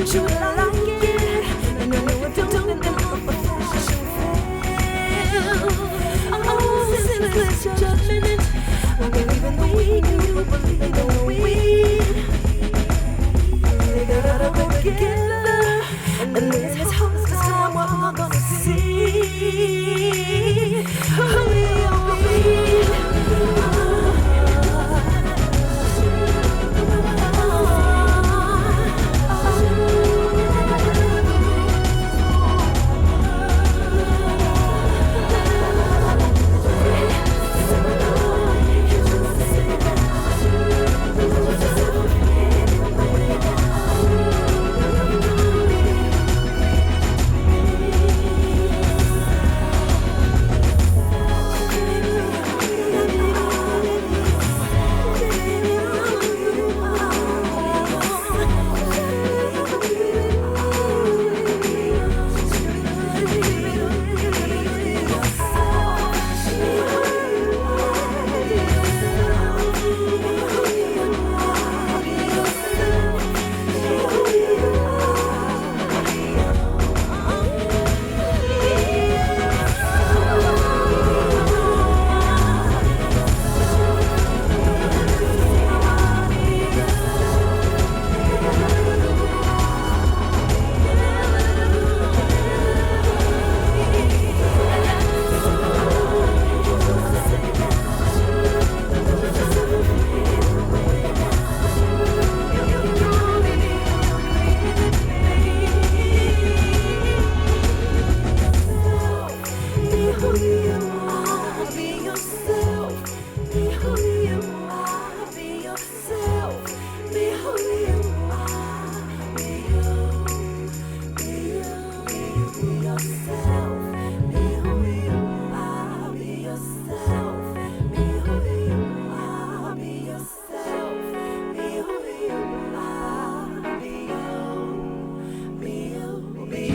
Should I like it? And I know I don't, and I'm official fan. Oh, sinless judgment. When we believe in the weed, and you believe in the weed. They gotta work together. And this house is time what I'm gonna see. Oh,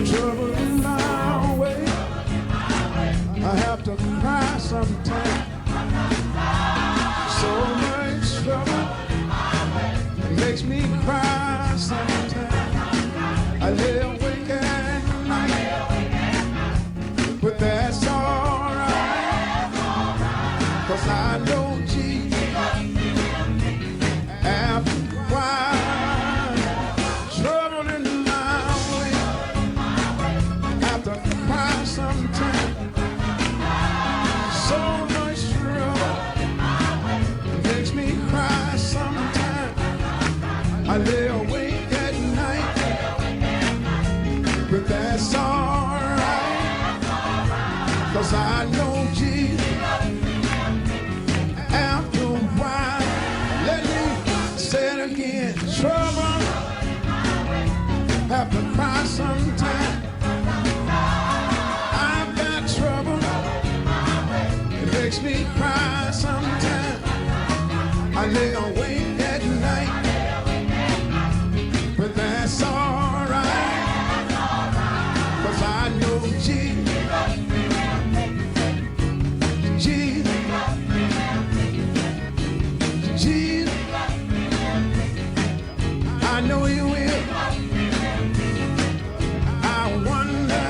Trouble in my way, I have to cry sometimes. So much trouble makes me cry sometimes. I lay awake at night, but that's alright, 'cause I know Jesus after a while. Trouble in my way, cry sometimes. So much trouble makes me cry sometimes. I lay awake at night, but that's alright, 'cause I know Jesus after a while. Let me say it again. Trouble have to cry sometimes. Makes me cry sometimes. I lay awake at night, but that's alright, 'cause I know Jesus, Jesus, Jesus. I know you will. I wonder,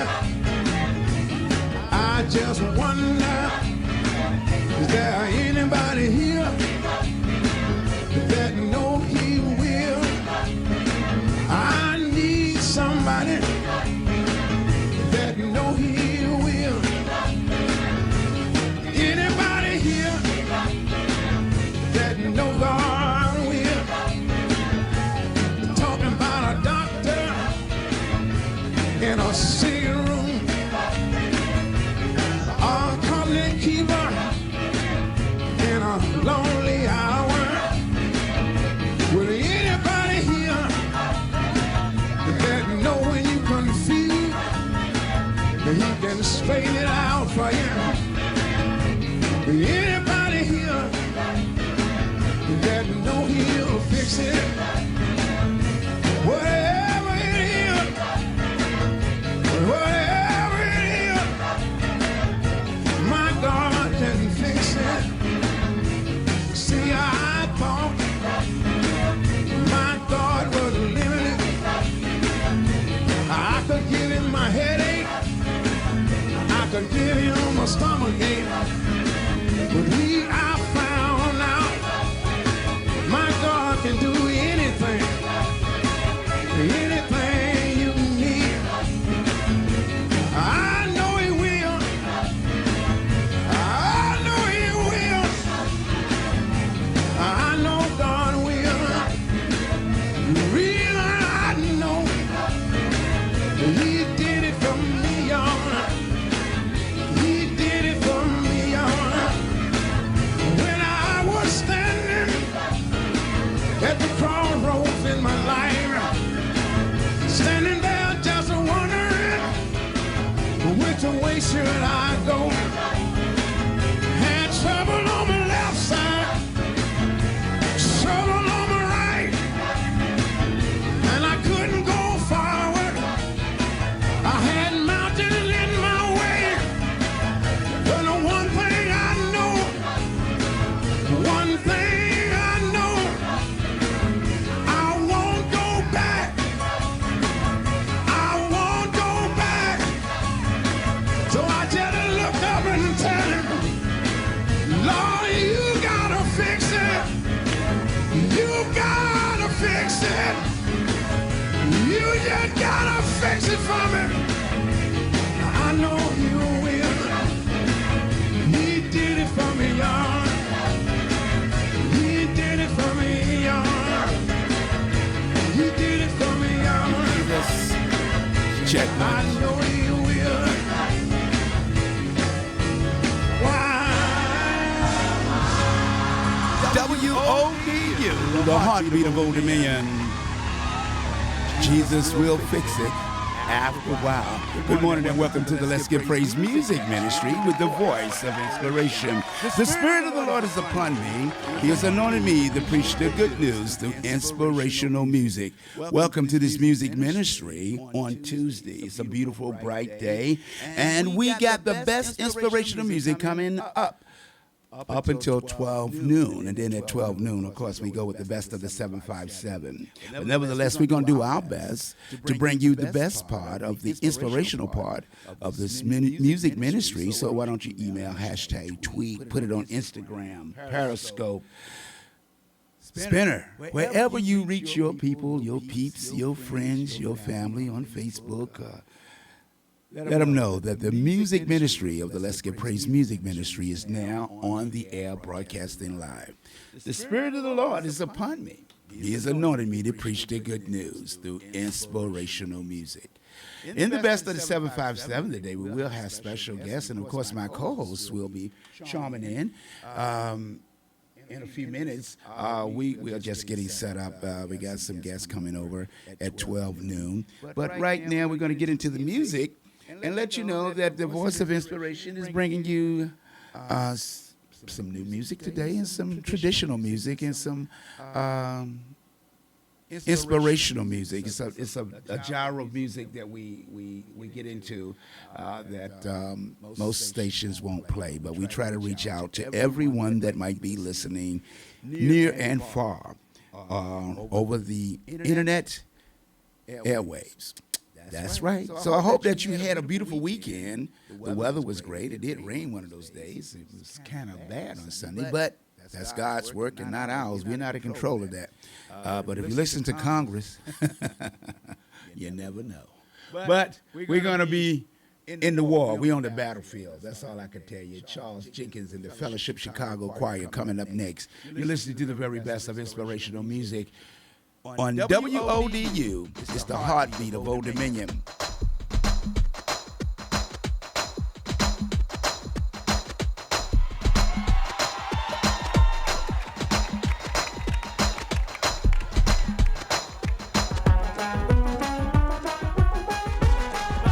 I just wonder, is there anybody here that know he will? I need somebody that know he will. Anybody here that know God will? Talking about a doctor in a sick room, a company keeper in a lonely hour. Will anybody here that know when you confused, that he can straighten it out for you? Anybody here that know he'll fix it? Whatever it is, whatever it is, my God can fix it. See, I thought my God could give you my stomach ache. But I found out my God can do anything, anything you need. I know He will. I know He will. I know God will. Real, I know He did it for me, y'all. He did it for me, y'all. When I was standing at the crossroads in my life, standing there just wondering which way should I go. Had trouble on my left side, trouble on my right, and I couldn't go forward. I had mountains in my way, but the one thing I know, one thing I know, I won't go back. I won't go back. So I just looked up and tell Him, Lord, you gotta fix it. You gotta fix it. You just gotta fix it for me. I know You will. He did it for me, y'all. He did it for me, y'all. He did it for me, y'all. Yes. Check I one. know He will. Why? WODU, the heartbeat of Old Dominion. Jesus will fix it after a while. Good morning and welcome to the Let's Give Praise Music Ministry with the voice of inspiration. The Spirit of the Lord is upon me. He has anointed me to preach the good news through inspirational music. Welcome to this music ministry on Tuesday. It's a beautiful, bright day, and we got the best inspirational music coming up until 12 noon. And then at 12 noon, of course, we go with the best of the 757. But nevertheless, we're going to do our best to bring you the best part of the inspirational part of this music ministry. So why don't you email, hashtag, tweet, put it on Instagram, Periscope, Spinner, wherever you reach your people, your peeps, your friends, your family, on Facebook. Let them know that the music ministry of the Let's Give Praise Music Ministry is now on the air broadcasting live. The Spirit of the Lord is upon me. He has anointed me to preach the good news through inspirational music. In the best of the 757 today, we will have special guests, and of course my co-hosts will be chiming in. In a few minutes, we are just getting set up. We got some guests coming over at 12 noon. But right now, we're going to get into the music and let you know that the voice of inspiration is bringing you some new music today and some traditional music and some inspirational music. It's a genre of music that we get into that most stations won't play, but we try to reach out to everyone that might be listening near and far over the internet airwaves. That's right. So I hope that you had a beautiful weekend. The weather was great. It did rain one of those days. It was kind of bad on Sunday, but that's God's work and not ours. We're not in control of that. But if you listen to Congress, you never know. But we're going to be in the war. We're on the battlefield. That's all I can tell you. Charles Jenkins and the Fellowship Chicago Choir coming up next. You're listening to the very best of inspirational music on WODU. It's the heartbeat of Old Dominion.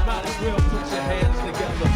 Might as well put your hands together.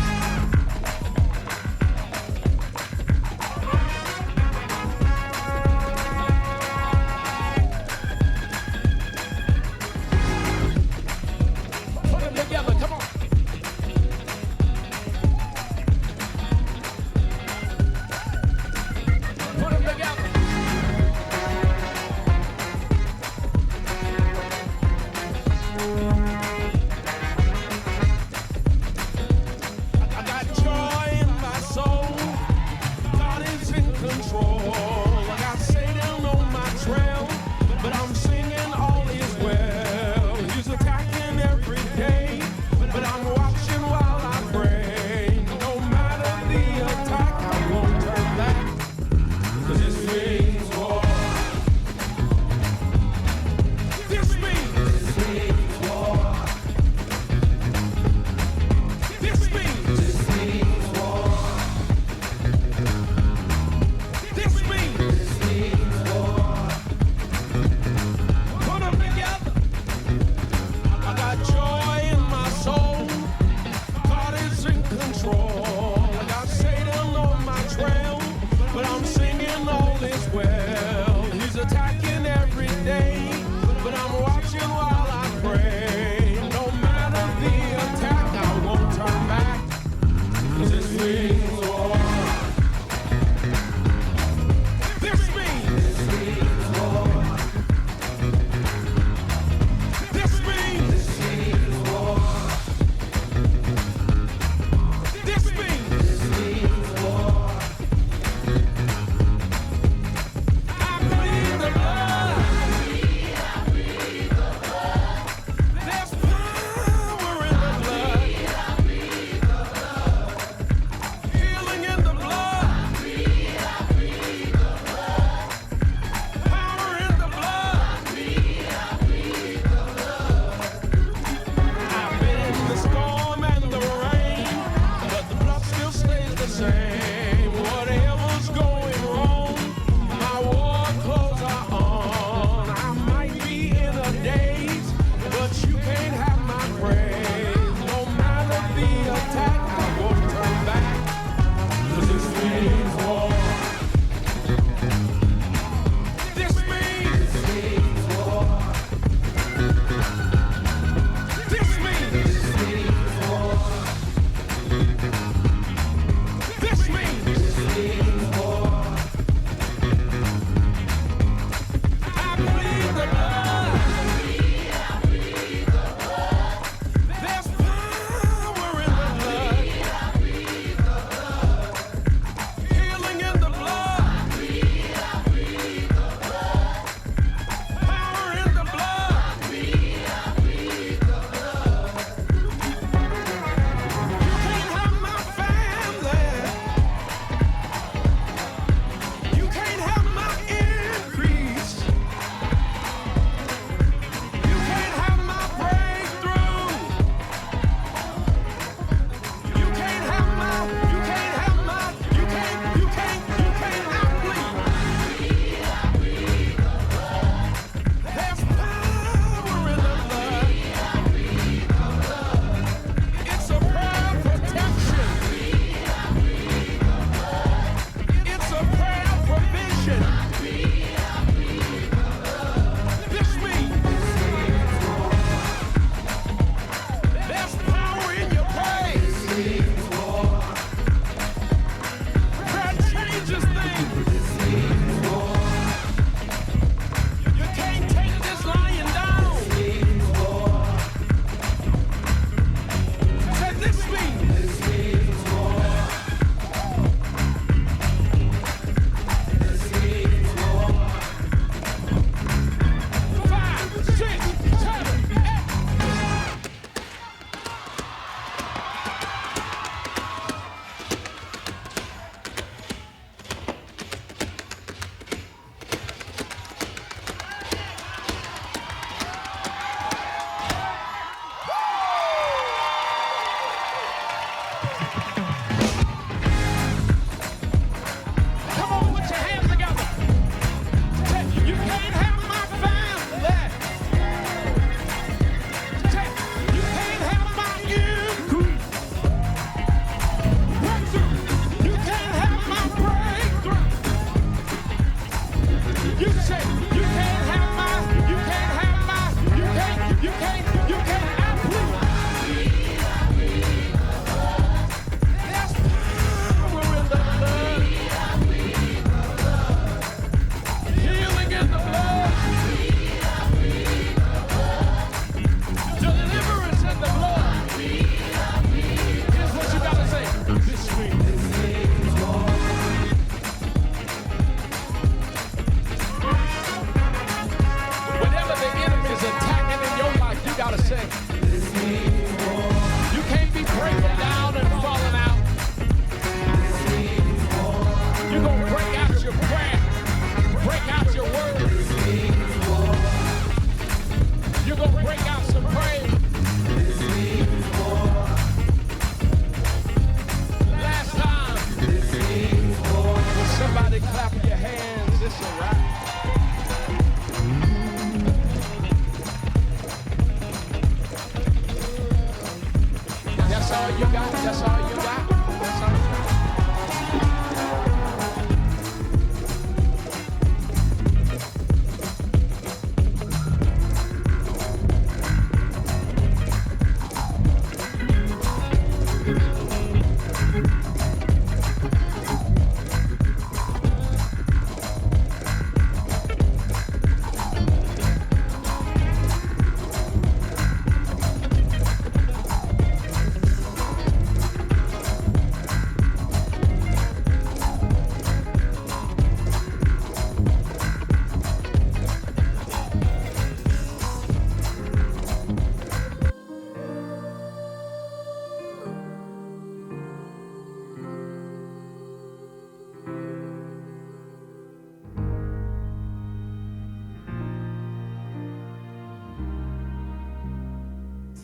You can't be breaking down and falling out. You're going to break out your prayer, break out your words. You're going to break out some praise. Last time, when somebody clapping your hands, it's a wrap. That's all you got. That's all you got. That's all you got.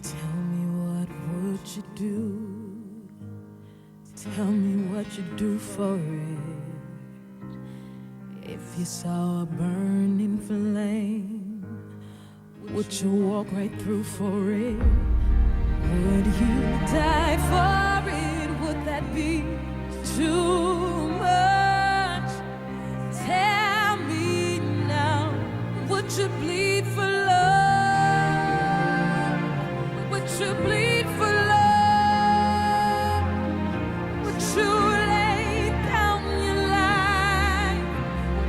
Tell me what would you do? Tell me what you'd do for it. If you saw a burning flame, would you walk right through for it? Would you die for it? Would that be too much? Tell me now, would you bleed for love? Would you bleed for love? Would you lay down your life?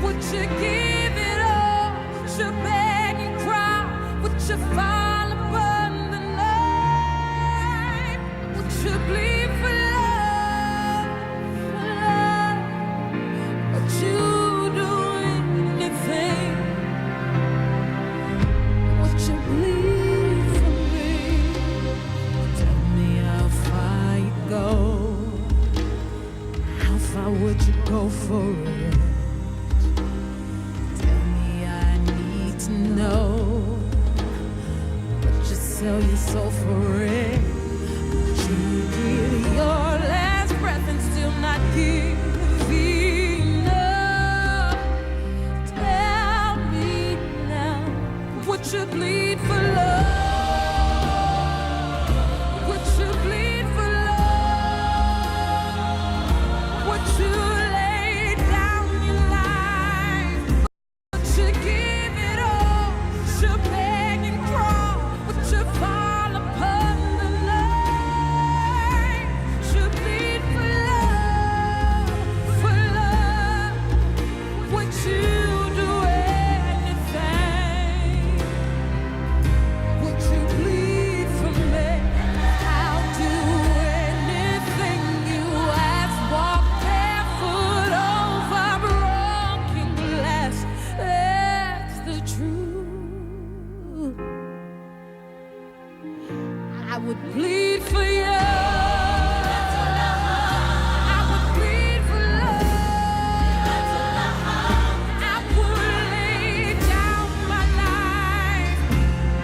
Would you give it all? Would you beg and cry? Would you fall upon the line? Would you bleed for love? For love? Would you do anything? Would you bleed for me? Tell me how far you go. How far would you go for it? Tell me, I need to know. Would you sell your soul for it? Would you give your last breath and still not give enough? Tell me now, would you bleed for love? Would you bleed for love? Would you lay down your life? Would you give it all? Would you beg and crawl? Would you fall upon the line? Would you bleed for love? For love? Would you do anything? Would you bleed for me? I'll do anything you ask. Walk barefoot over broken glass. That's the truth. I would bleed for you. I would bleed for love. I would lay down my life.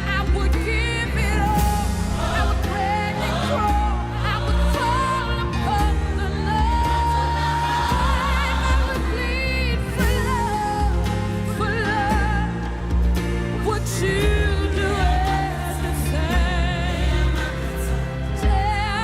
I would give it all. I would beg and crawl. I would fall upon the line. I would bleed for love. For love. Would you do anything? Tell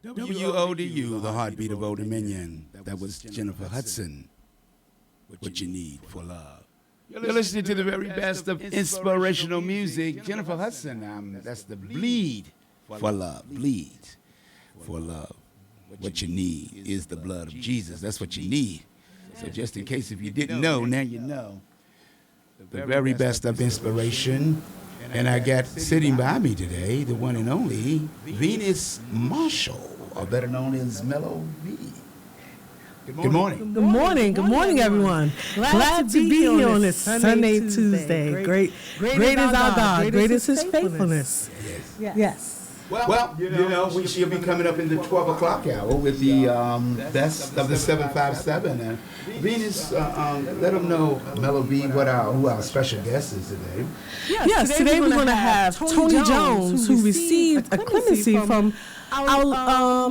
WODU, the heartbeat of Old Dominion. That was Jennifer Hudson. What you need for love. You're listening to the very best of inspirational music. Jennifer Hudson, that's the bleed for love. Bleed for love. What you need is the blood of Jesus. That's what you need. So just in case if you didn't know, now you know. The very best of inspiration. And I got sitting by me today, the one and only Venus Marshall, or better known as Mellow V. Good morning. Good morning. Good morning, everyone. Glad to be here on this Sunday, Tuesday. Great is our God. Great is His faithfulness. Yes. Well, you know, we should be coming up in the 12 o'clock hour with the best of the 757. And Venus, let them know, Mellow V, who our special guest is today. Yes, today we're going to have Tony Jones, who received a clemency from our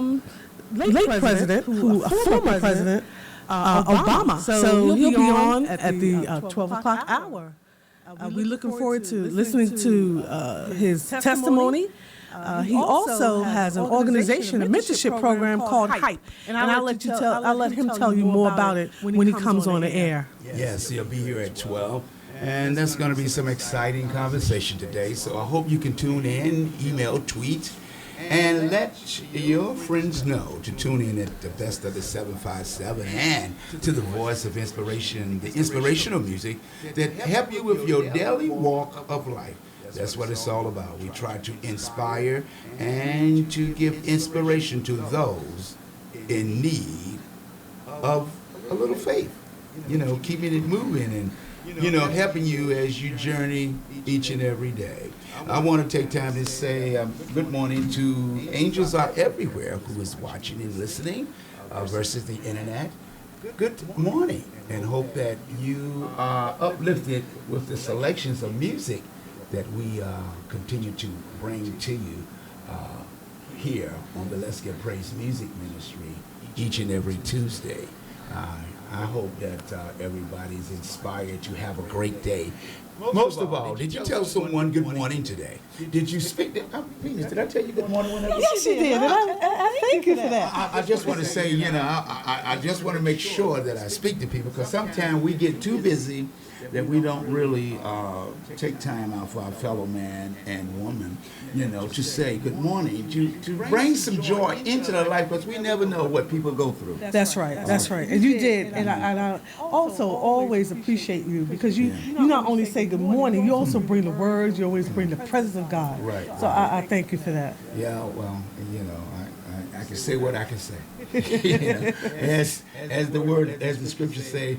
late president, a former president, Obama. So he'll be on at the 12 o'clock hour. We're looking forward to listening to his testimony. He also has an organization, a mentorship program called Hype, and I'll let him tell you more about it when he comes on the air. Yes, he'll be here at 12, and that's going to be some exciting conversation today. So I hope you can tune in, email, tweet, and let your friends know to tune in at the best of the 757 and to the voice of inspiration, the inspirational music that help you with your daily walk of life. That's what it's all about. We try to inspire and to give inspiration to those in need of a little faith. You know, keeping it moving and, you know, helping you as you journey each and every day. I want to take time to say good morning to Angels Are Everywhere who is watching and listening versus the internet. Good morning, and hope that you are uplifted with the selections of music that we continue to bring to you here on the Let's Get Praise Music Ministry each and every Tuesday. I hope that everybody's inspired to have a great day. Most of all, did you tell someone good morning today? Did you speak to Venus? Did I tell you good morning? Yes, you did. And I thank you for that. I just want to say, you know, I just want to make sure that I speak to people, because sometimes we get too busy that we don't really take time out for our fellow man and woman, you know, to say good morning, to bring some joy into their life, because we never know what people go through. That's right. And you did. And I also always appreciate you, because you not only say good morning, you also bring the words, you always bring the presence of God. Right. So I thank you for that. Yeah, well, you know, I can say what I can say. You know, as the scriptures say,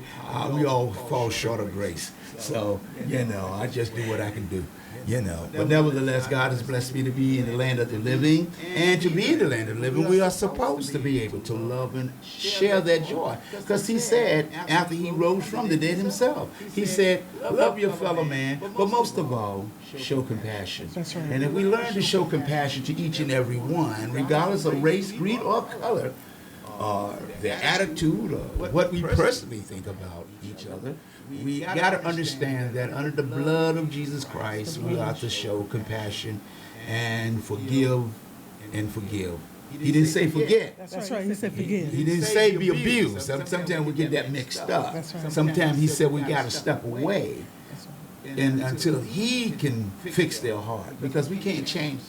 we all fall short of grace. So, you know, I just do what I can do. You know, but nevertheless, God has blessed me to be in the land of the living, and to be in the land of the living, we are supposed to be able to love and share that joy. Because He said, after He rose from the dead Himself, He said, love your fellow man, but most of all, show compassion. That's right. And if we learn to show compassion to each and every one, regardless of race, creed, or color, or their attitude, or what we personally think about each other, we got to understand that under the blood of Jesus Christ, we ought to show compassion and forgive and forgive. He didn't say forget. That's right. He said forgive. He didn't say be abused. Sometimes we get that mixed up. Sometimes He said we got to step away and until He can fix their heart, because we can't change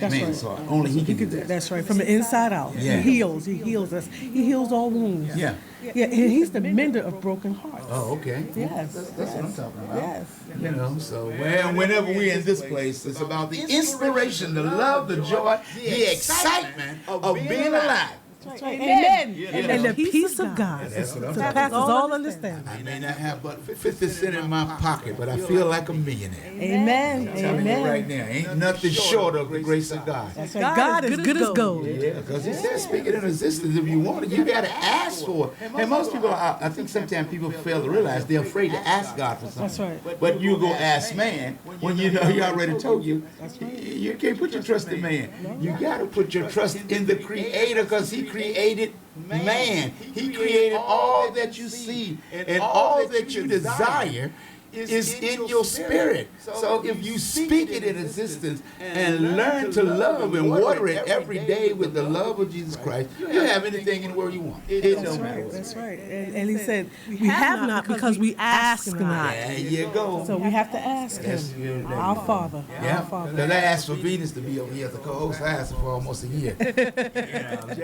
man's heart. Only He can do that. That's right. From the inside out. Yeah. He heals us. He heals all wounds. Yeah. Yeah, and He's the mender of broken hearts. Oh, okay. Yes. That's what I'm talking about. Yes. You know, so whenever we're in this place, it's about the inspiration, the love, the joy, the excitement of being alive. That's right. Amen. And the peace of God That's what I'm surpasses all understanding. I may not have but 50 cents in my pocket, but I feel like a millionaire. Amen. I'm telling you right now, ain't nothing short of the grace of God. That's right. God is good as gold. Yeah, because He says, speak it in existence. If you want it, you got to ask for it. And most people, I think sometimes people fail to realize they're afraid to ask God for something. That's right. But you go ask man when you know He already told you. You can't put your trust in man. You got to put your trust in the Creator, because He created man. He created all that you see and all that you desire. is in your spirit. So if you speak it in existence and learn to love and water it every day with the love of Jesus Christ, you have anything in the world you want. It don't matter. That's right. And he said, we have not because we ask not. There you go. So we have to ask him, our Father, our Father. Because I asked for Venus to be over here as a co-host. I asked her for almost a year.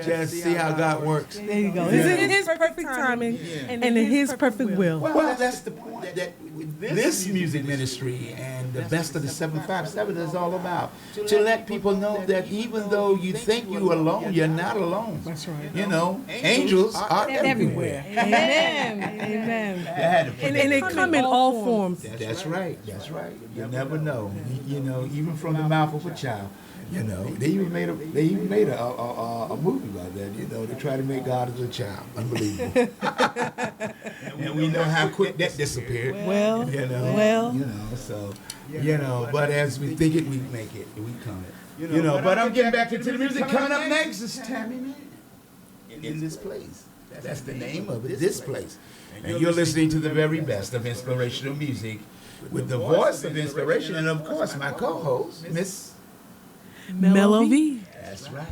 Just see how God works. There you go. It's in his perfect timing and in his perfect will. Well, that's the point that this music ministry and the best of the 757 is all about. To let people know that even though you think you're alone, you're not alone. That's right. You know, angels are everywhere. Amen. Amen. And they come in all forms. That's right. That's right. You never know. You know, even from the mouth of a child. You know, they even made a movie about that. You know, they try to make God as a child. Unbelievable. And we know how quick that disappeared. Well, you know, so you know. But as we think it, we make it. We come it. You know. But I'm getting back into the music. Coming up next is Tammy Man in this place. That's the name of it. This place. And you're listening to the very best of inspirational music with the voice of inspiration, and of course my co-host, Miss Melody. That's right.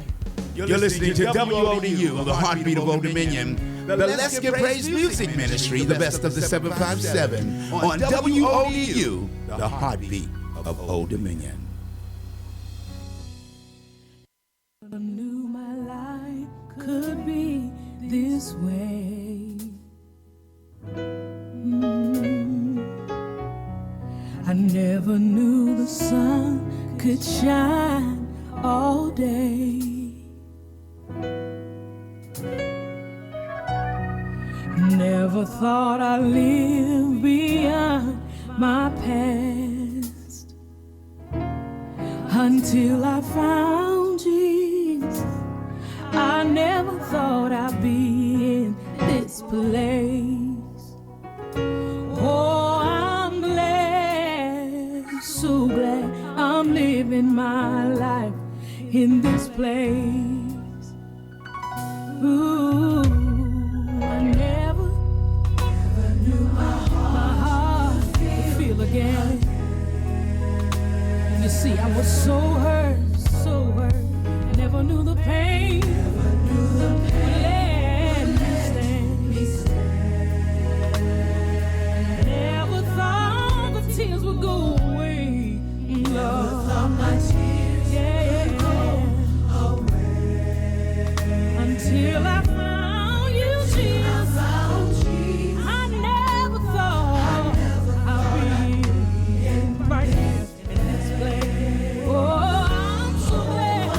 You're listening to WODU, the heartbeat of Old Dominion, the Let's Get Praise Music Ministry, the best of the 757, on WODU, the heartbeat of Old Dominion. I knew my life could be this way. I never knew the sun could shine all day. Never thought I'd live beyond my past until I found Jesus. I never thought I'd be in this place. Oh, I'm glad, so glad I'm living my life in this place. Ooh, I never knew my heart would feel again. You see, I was so hurt, I never knew the pain. Let me stand. Never thought the tears would go away. Love. My tears until I found you, Jesus. I never thought I'd be right here in this place. Oh, I'm so glad.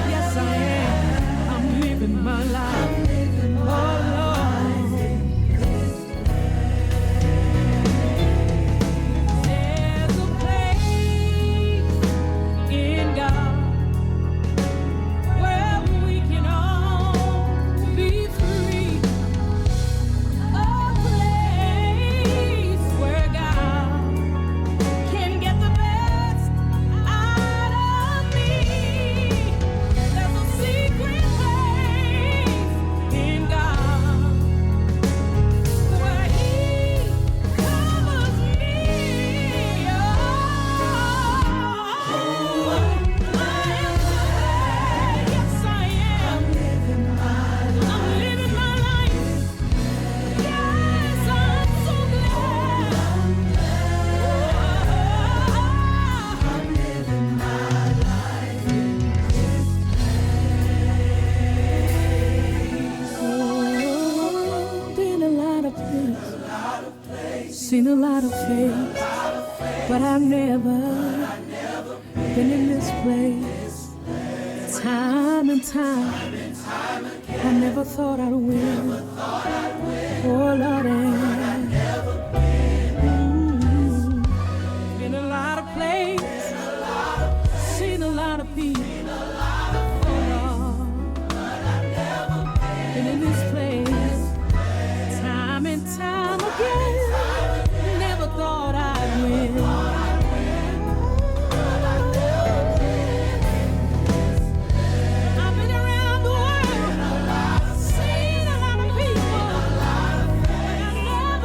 Yes, I am. I'm living my life. Oh, Lord. There's a place in God where we can all be free. A place where God can get the best out of me. There's a secret place in God where He covers me. Yes, I am. I'm living my life. Yes, I'm so glad. I'm living my life in this place. Been a lot of places, seen a lot of faith, but I've never been in this place. Time and time, I never thought I'd win. Oh, Lord, been a lot of places, seen a lot of people. Oh, Lord, been in this place, time and time again. Never thought I'd win. I've been around the world, seen a lot of people, but I never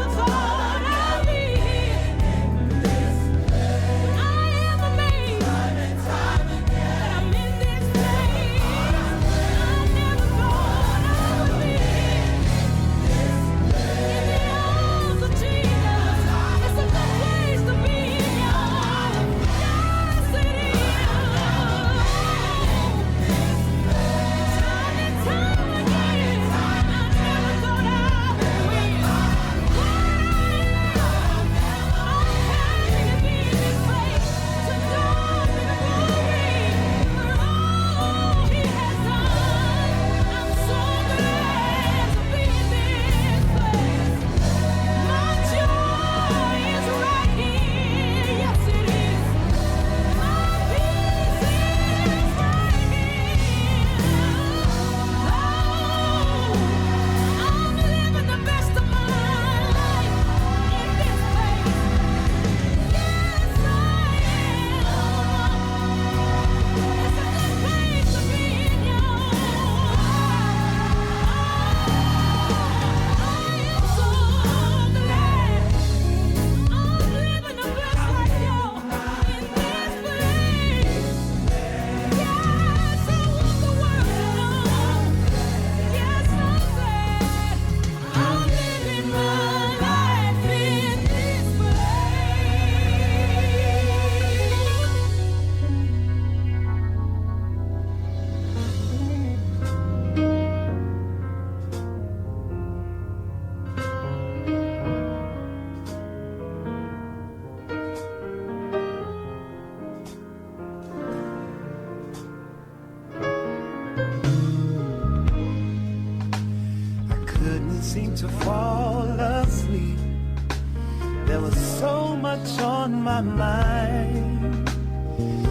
to fall asleep. There was so much on my mind,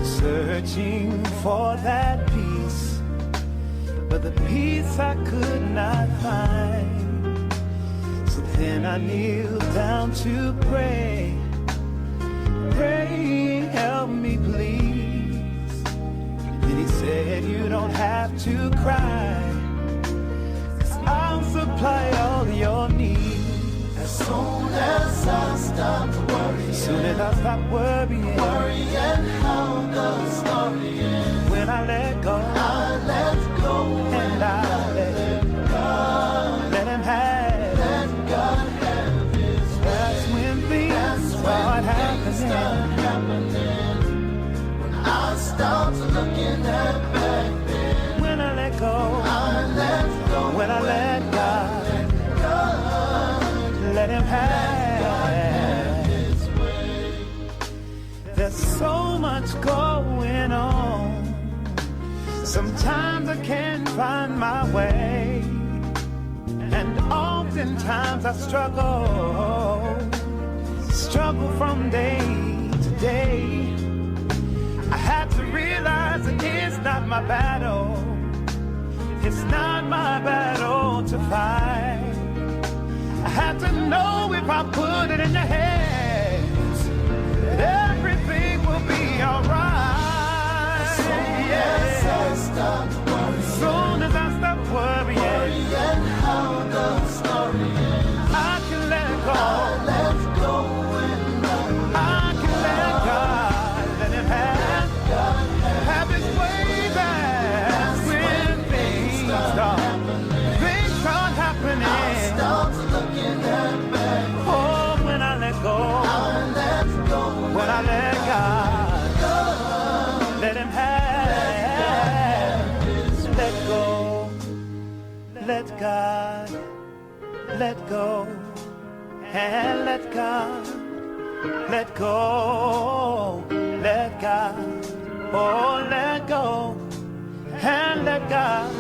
searching for that peace, but the peace I could not find. So then I kneeled down to pray. Pray, help me please. Then he said, you don't have to cry, 'cause I'll supply all your needs. As soon as I stop worrying, worrying how the story ends. When I let go, and I let God, let him have, let God have his way. That's when things start happening. When I stop looking at back then. When I let go, when I let God, let him have his way. There's so much going on. Sometimes I can't find my way, and oftentimes I struggle from day to day. I had to realize that it's not my battle. It's not my battle to fight. I have to know if I put it in your hands, that everything will be alright. As soon as I stop worrying how the story ends, I can let go. I can let God, let him have his way back. When things start happening. Oh, when I let go, when I let God, let him have, let go, let God, let go, and let God, let go, let God, oh, let go, and let God,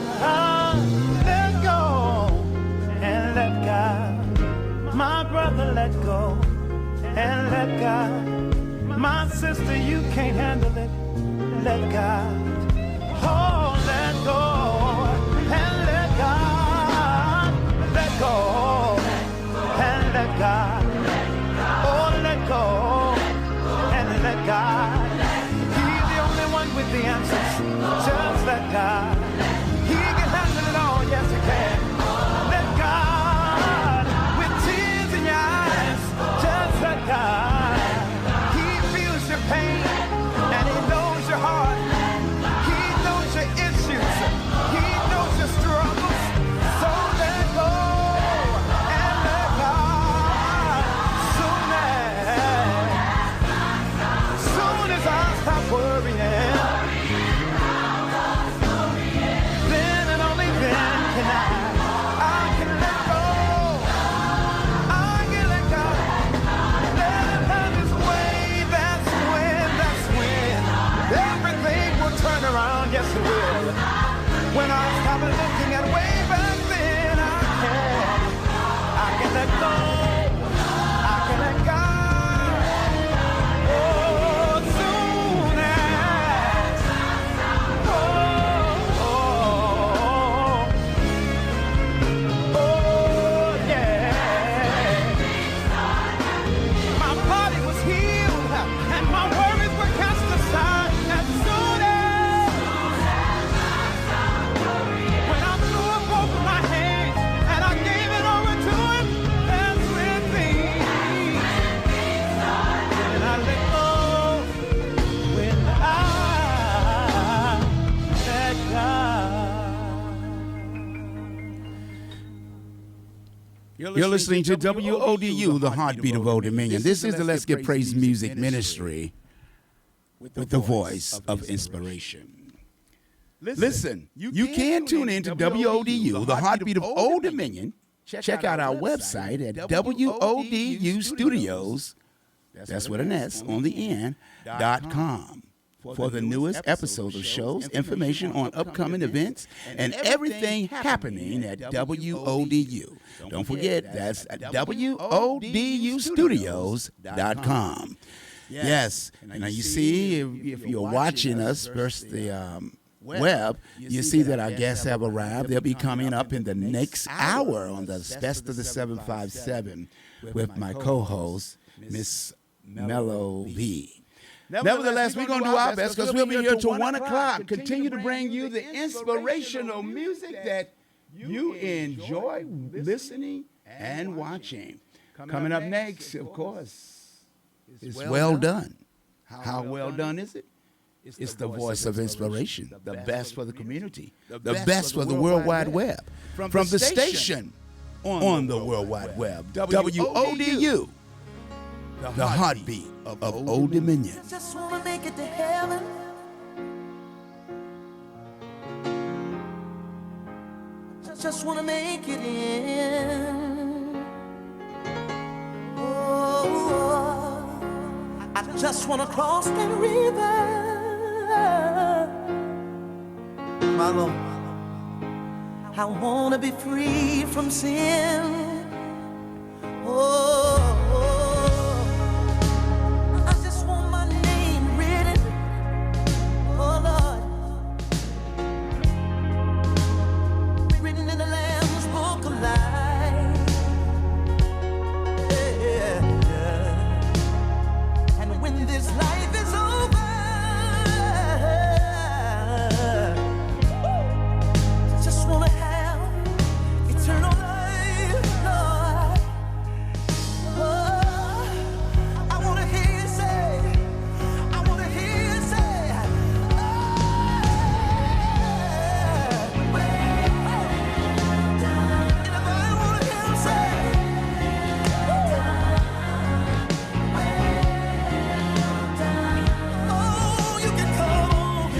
let go, and let God. My brother, let go and let God. My sister, you can't handle it. Let God. Oh, let go and let God. Let go and let God. Oh, let go and let God. He's the only one with the answers. Just let God. He can handle it all. Yes, he can. Let God. God. He feels your pain and he knows your heart. He knows your issues. He knows your struggles. So let go and let God. Soon as I stop worrying, then and only then can I can let go. I can let go. Turn around, yes it will. When I stop looking at way back then, I can let go, I can let go. Oh, soon as, oh, yeah. My body was healed and my worries were cast aside. And soon as You're listening to WODU, the heartbeat of Old Dominion. This is the Let's Get Praise Music Ministry with the voice of inspiration. Listen, you can tune in to WODU, the heartbeat of Old Dominion. Check out our website at WODU Studios, that's with an S on the end, .com for the newest episodes of shows, information on upcoming events, and everything happening at WODU. Don't forget, that's at WODUstudios.com. Yes, now you see, if you're watching us first the web, you see that our guests have arrived. They'll be coming up in the next hour on the Best of the 757 with my co-host, Miss Mello V. Nevertheless, we're going to do our best because we'll be here till 1 o'clock. Continue to bring you the inspirational music that you enjoy listening and watching. Coming up next, of course, is Well Done. How well done is it? It's the voice of inspiration, the best for the community, the best for the World Wide Web. From the station on the World Wide Web, WODU, the heartbeat of Old Dominion. Just wanna make it to heaven. Just wanna make it in. Oh, I just wanna cross that river. My Lord, I wanna be free from sin. Oh, I just want my name written. Oh Lord, written in the Lamb's Book of Life. Yeah, yeah. And when this life is over, just wanna have eternal life, Lord. Oh, I wanna hear you say, I wanna hear you say, anybody wanna hear him say, oh, you can come on in.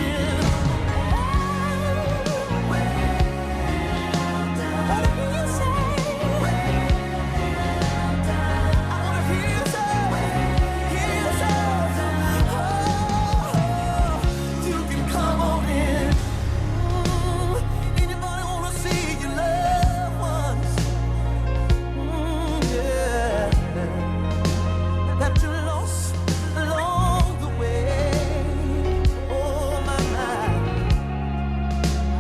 Wanna hear you say, I wanna hear you say, oh, you can come on in. Anybody wanna see your loved ones? Yeah, that you lost along the way. Oh my,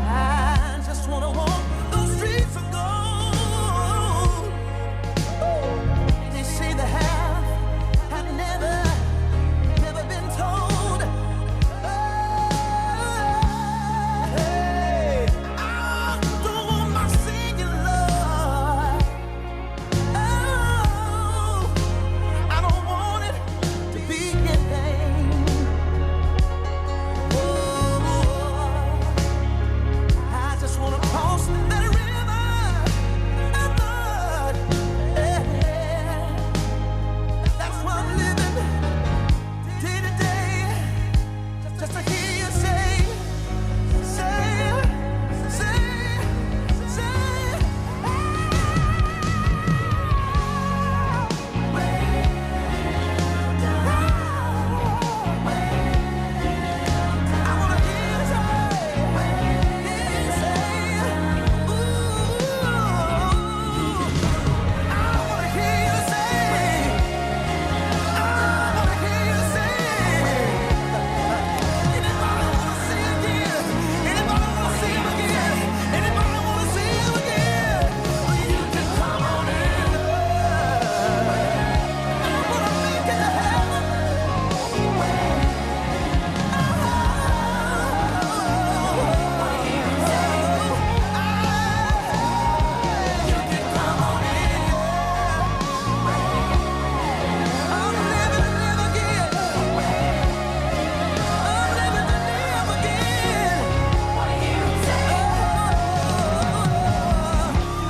I just wanna walk those streets of gold. They say the half have never been told. Hey, I don't want my singing, Lord. Oh, I don't want it to be in vain. Oh, I just wanna cross that river, and Lord, yeah, that's why I'm living day to day, just to hear you say, I wanna hear you say, ooh, I wanna hear you say, I wanna hear you say, anybody wanna see again? Anybody wanna see him again? Anybody wanna see him again? Well, you can come on in. I wanna make it to heaven. You can come on in. I'm living to live again. I'm living to live again.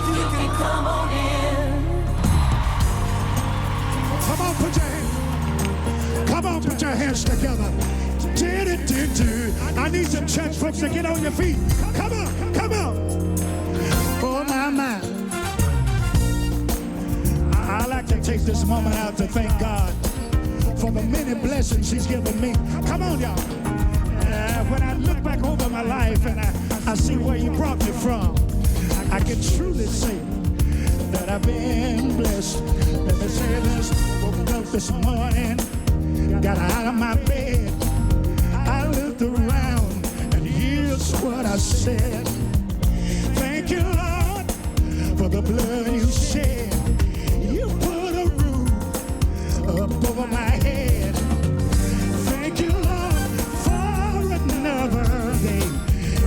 You can come on in. Come on, put your hands together. I need some church folks to get on your feet. Come on, come on. Oh, my. I like to take this moment out to thank God for the many blessings he's given me. Come on, y'all. when I look back over my life and I see where you brought me from, I can truly say that I've been blessed. Let me say this, woke up this morning, got out of my bed, I looked around, and here's what I said. Thank you, Lord, for the blood you shed. You put a roof up over my head. Thank you, Lord, for another day.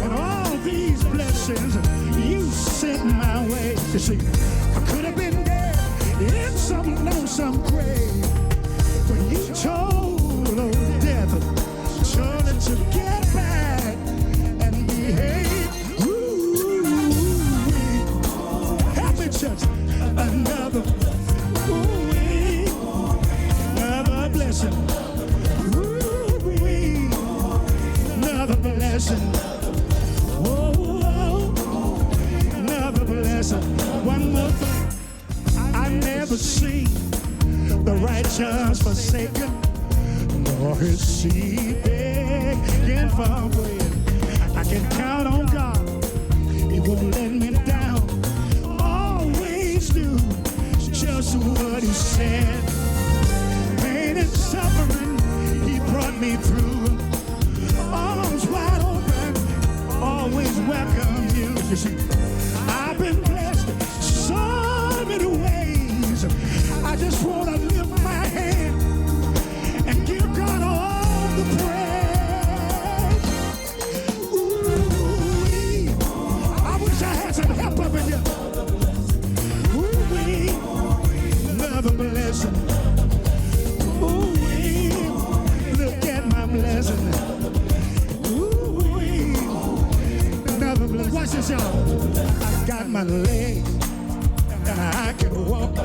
And all these blessings you sent my way. You see, I could have been dead in some lonesome grave, but you told old death, told it to get back and behave. Ooh, help me, church. Another, another blessing. Ooh, another blessing. Another blessing. One more thing. I never see the righteous forsaken, nor his seed begging for bread. I can count on God. He won't let me down. Always do just what he said. Pain and suffering, he brought me through. Arms wide open, always welcome you. You see, I've been blessed so many ways. I just want to lift my hand and give God all the praise. Ooh, I wish I had some help up in here. Ooh, another blessing. Ooh, look at my blessing. Ooh, another blessing. Watch this, y'all. I got my legs and I can walk.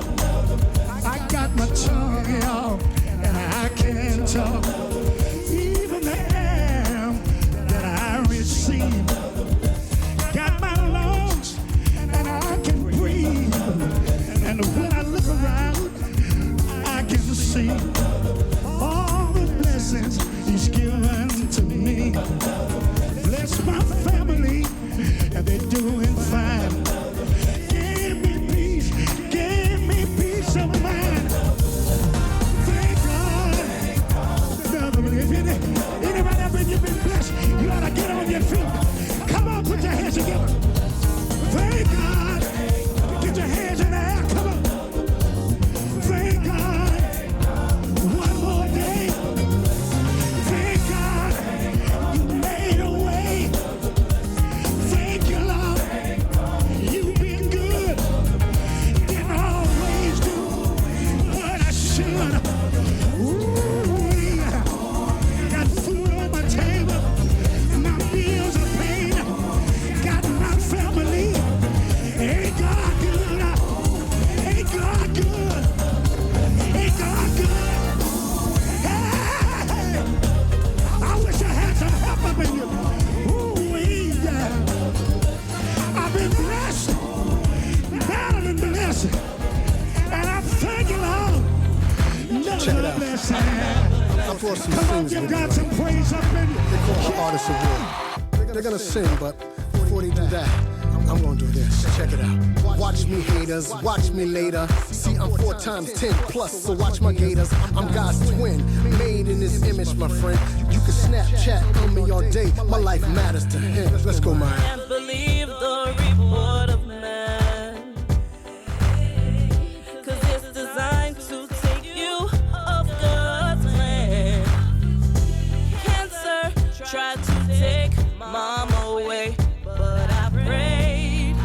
I got my tongue, y'all, and I can talk. Even the air that I receive. Got my lungs and I can breathe. And when I look around, I can see all the blessings he's given to me. Bless my family, and they're doing fine. Give me peace of mind. Thank God. Anybody ever been blessed? You ought to get on your feet. Come on, put your hands together. Thank God. Get your hands in the air. Come on. Thank God. One more day. Thank God. You made a way. Thank you, Lord. You've been good. Didn't always do what I should. Ooh, got food on my table. My bills are paid. Got my family. Ain't God good? Ain't God good? Ain't God good? Hey, I wish I had some help up in you. Ooh, yeah. I've been blessed, better than blessed, and I thank you, Lord. Check it out. Blessing. I brought some Come on, things give with God me. some praise up in you. They call the Artist Award. They're gonna sing, but before they do that, I'm gonna do this. Check it out. Watch me, haters. Watch me later. See, I'm 4 times 10 plus, so watch my gators. I'm God's twin, made in His image, my friend. You can Snapchat on me all day. My life matters to Him. Let's go, man. Can't believe the report of man, 'cause it's designed to take you off God's land. Cancer tried to take mom away, but I prayed,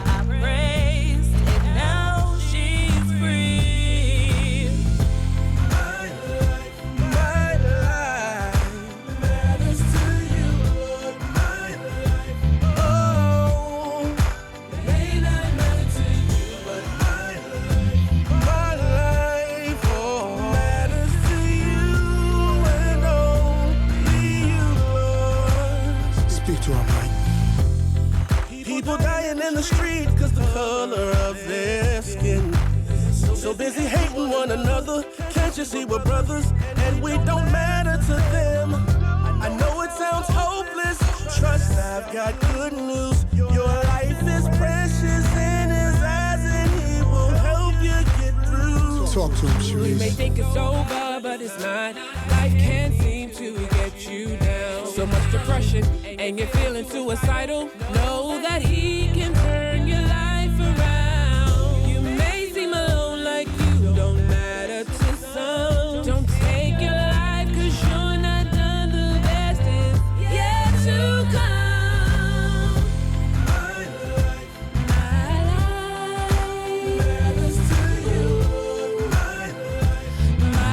and now she's free. My life matters to you, Lord. My life, oh, it may not matter to you, but my life, oh, matters to you and only you, Lord. Speak to him, Mike. People dying in the street 'cause the color of their skin. So busy hating one another. Can't you see we're brothers and we don't matter to them? I know it sounds hopeless. hopeless, trust I've got good news. Your life is precious in his eyes, and he will help you get through. Talk to him, You may Sharice. think it's over, but it's not. Life can't seem to get you down. So much depression, and you're feeling suicidal. Know that he can turn your life around. You may seem alone, like you don't matter to some. Don't take your life, 'cause you're not done. The best is yet to come. My life matters to you. My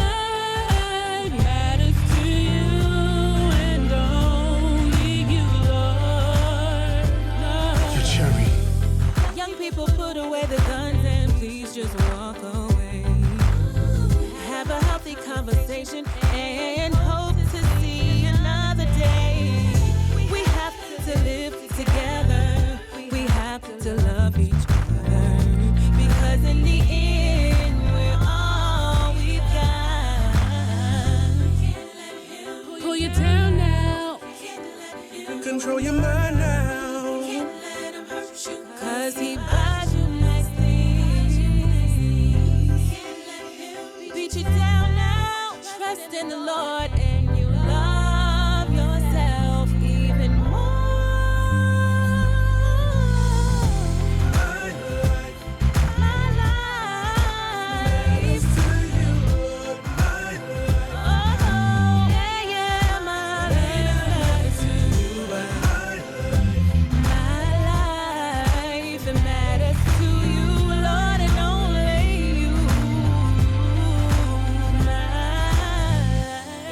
life matters to you, and only you, Lord. Your cherry. Young people, put away the guns and please just walk away. Have a healthy conversation and hope to see another day. We have to live together. We have to love each other. Because in the end, we're all we've got. Pull you down now. Control your mind now. Cause he buys you nice things. Beat you down now. Trust in the Lord and you love yourself even more. My life is to you. Oh, yeah, my life is to you. My life, it matters to you, Lord, and only you.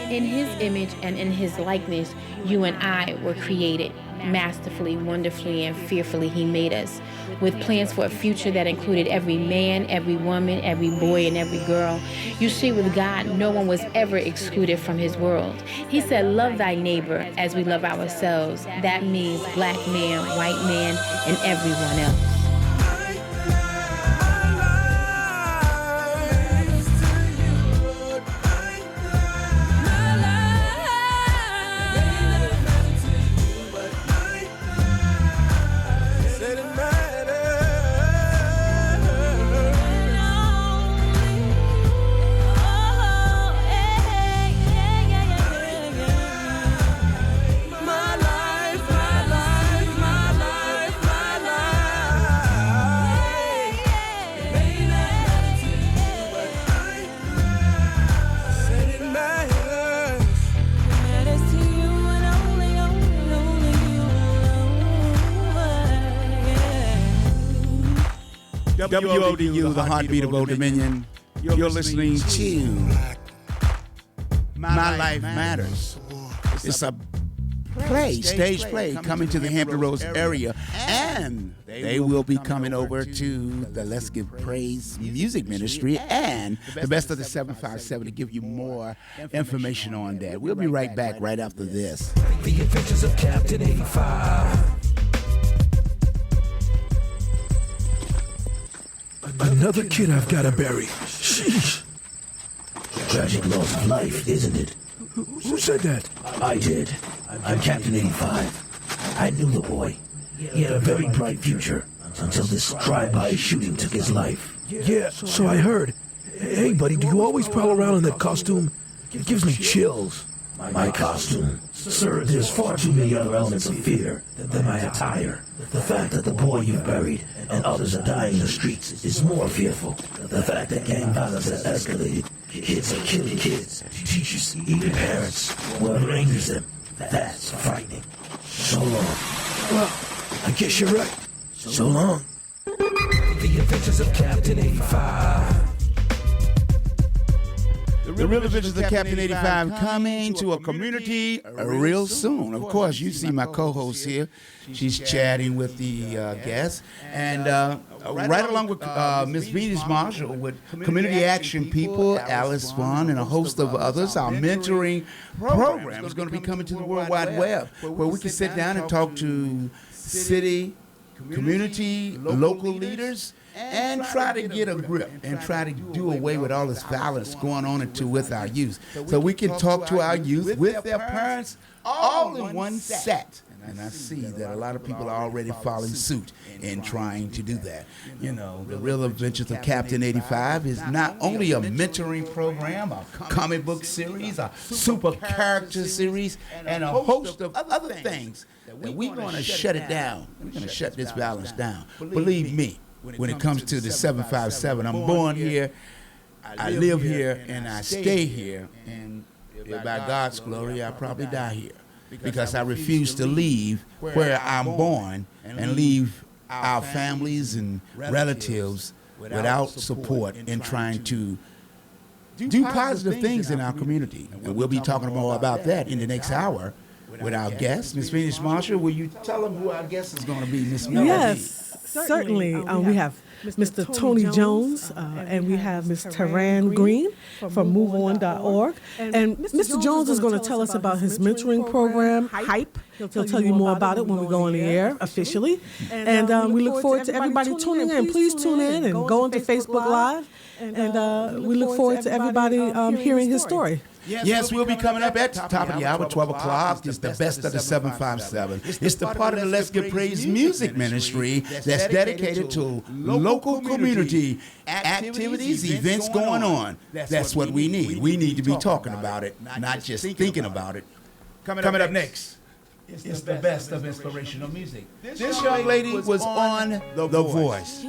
In his image and in his likeness, you and I were created. Masterfully, wonderfully, and fearfully he made us, with plans for a future that included every man, every woman, every boy, and every girl. You see, with God, no one was ever excluded from his world. He said, love thy neighbor as we love ourselves. That means black man, white man, and everyone else. Said it matters. My life, my life, my life, my life. Said it matters. Matters to you and only you alone. WODU, the heartbeat of Old Dominion. You're listening to My Life Matters. It's a stage play, coming to the Hampton Roads area, and they will be coming over to the Let's Give Praise Music Ministry and the Best of the 757 to give you more information on that. We'll be right back right after this. The Adventures of Captain 85. Another kid I've got to bury. Sheesh. Tragic loss of life, isn't it? Who said that? I did. I'm Captain 85. I knew the boy. He had a very bright future until this drive-by shooting took his life. Yeah, so I heard. Hey, buddy, do you always prowl around in that costume? It gives me chills. My costume? Sir, there's far too many other elements of fear than my attire. The fact that the boy you've buried and others are dying in the streets is more fearful. The fact that gang violence has escalated. Kids are killing kids, teachers, even parents, whoever angers them. That's frightening. So long. Well, I guess you're right. So long. The Adventures of Captain 85. The Real Adventures of Captain 85 coming to a community real soon. Of course, you see my co-host here. She's chatting with the guests. And right along with Miss Venus Marshall with Community Action People, Alice Swan, and a host of others, our mentoring program is going to be coming to the World Wide Web, where we can sit down and talk to city, community, local leaders, and try to get a grip and try to do away with all this violence going on with our youth. So we can talk to our youth with their parents all in one set. And I see that a lot of people are already following suit in trying to do that. You know, the Real Adventures of Captain 85 is not only a mentoring program, a comic book series, a super character series, and a host of other things that we're going to shut it down. We're going to shut this violence down. Believe me, when it comes to the 757, I'm born here, I live here, and I stay here, and by God's glory, I'll probably die here. Because I refuse to leave where I'm born and leave our families and relatives without support in trying to do positive things in our community. And we'll be talking more about that in the next hour with our guest, Ms. Phoenix Marshall. Will you tell them who our guest is going to be, Ms. Melody? Yes, certainly. We have Mr. Tony Jones, and we have Ms. Taran Green from MoveOn.org. And Mr. Jones is going to tell us about his mentoring program, HYPE. He'll tell you more about it when we go on the air officially. And we look forward to everybody tuning in. Please tune in and go onto Facebook Live. And we look forward to everybody hearing his story. Yes, we'll be coming up at the top of the hour, 12 o'clock. It's the best of the 757. It's the part of the Let's Give Praise music ministry that's dedicated to local community activities, events going on. That's what we need. We need to be talking about it, not just thinking about it. Coming up next, it's the best of inspirational music. This young lady was on The Voice.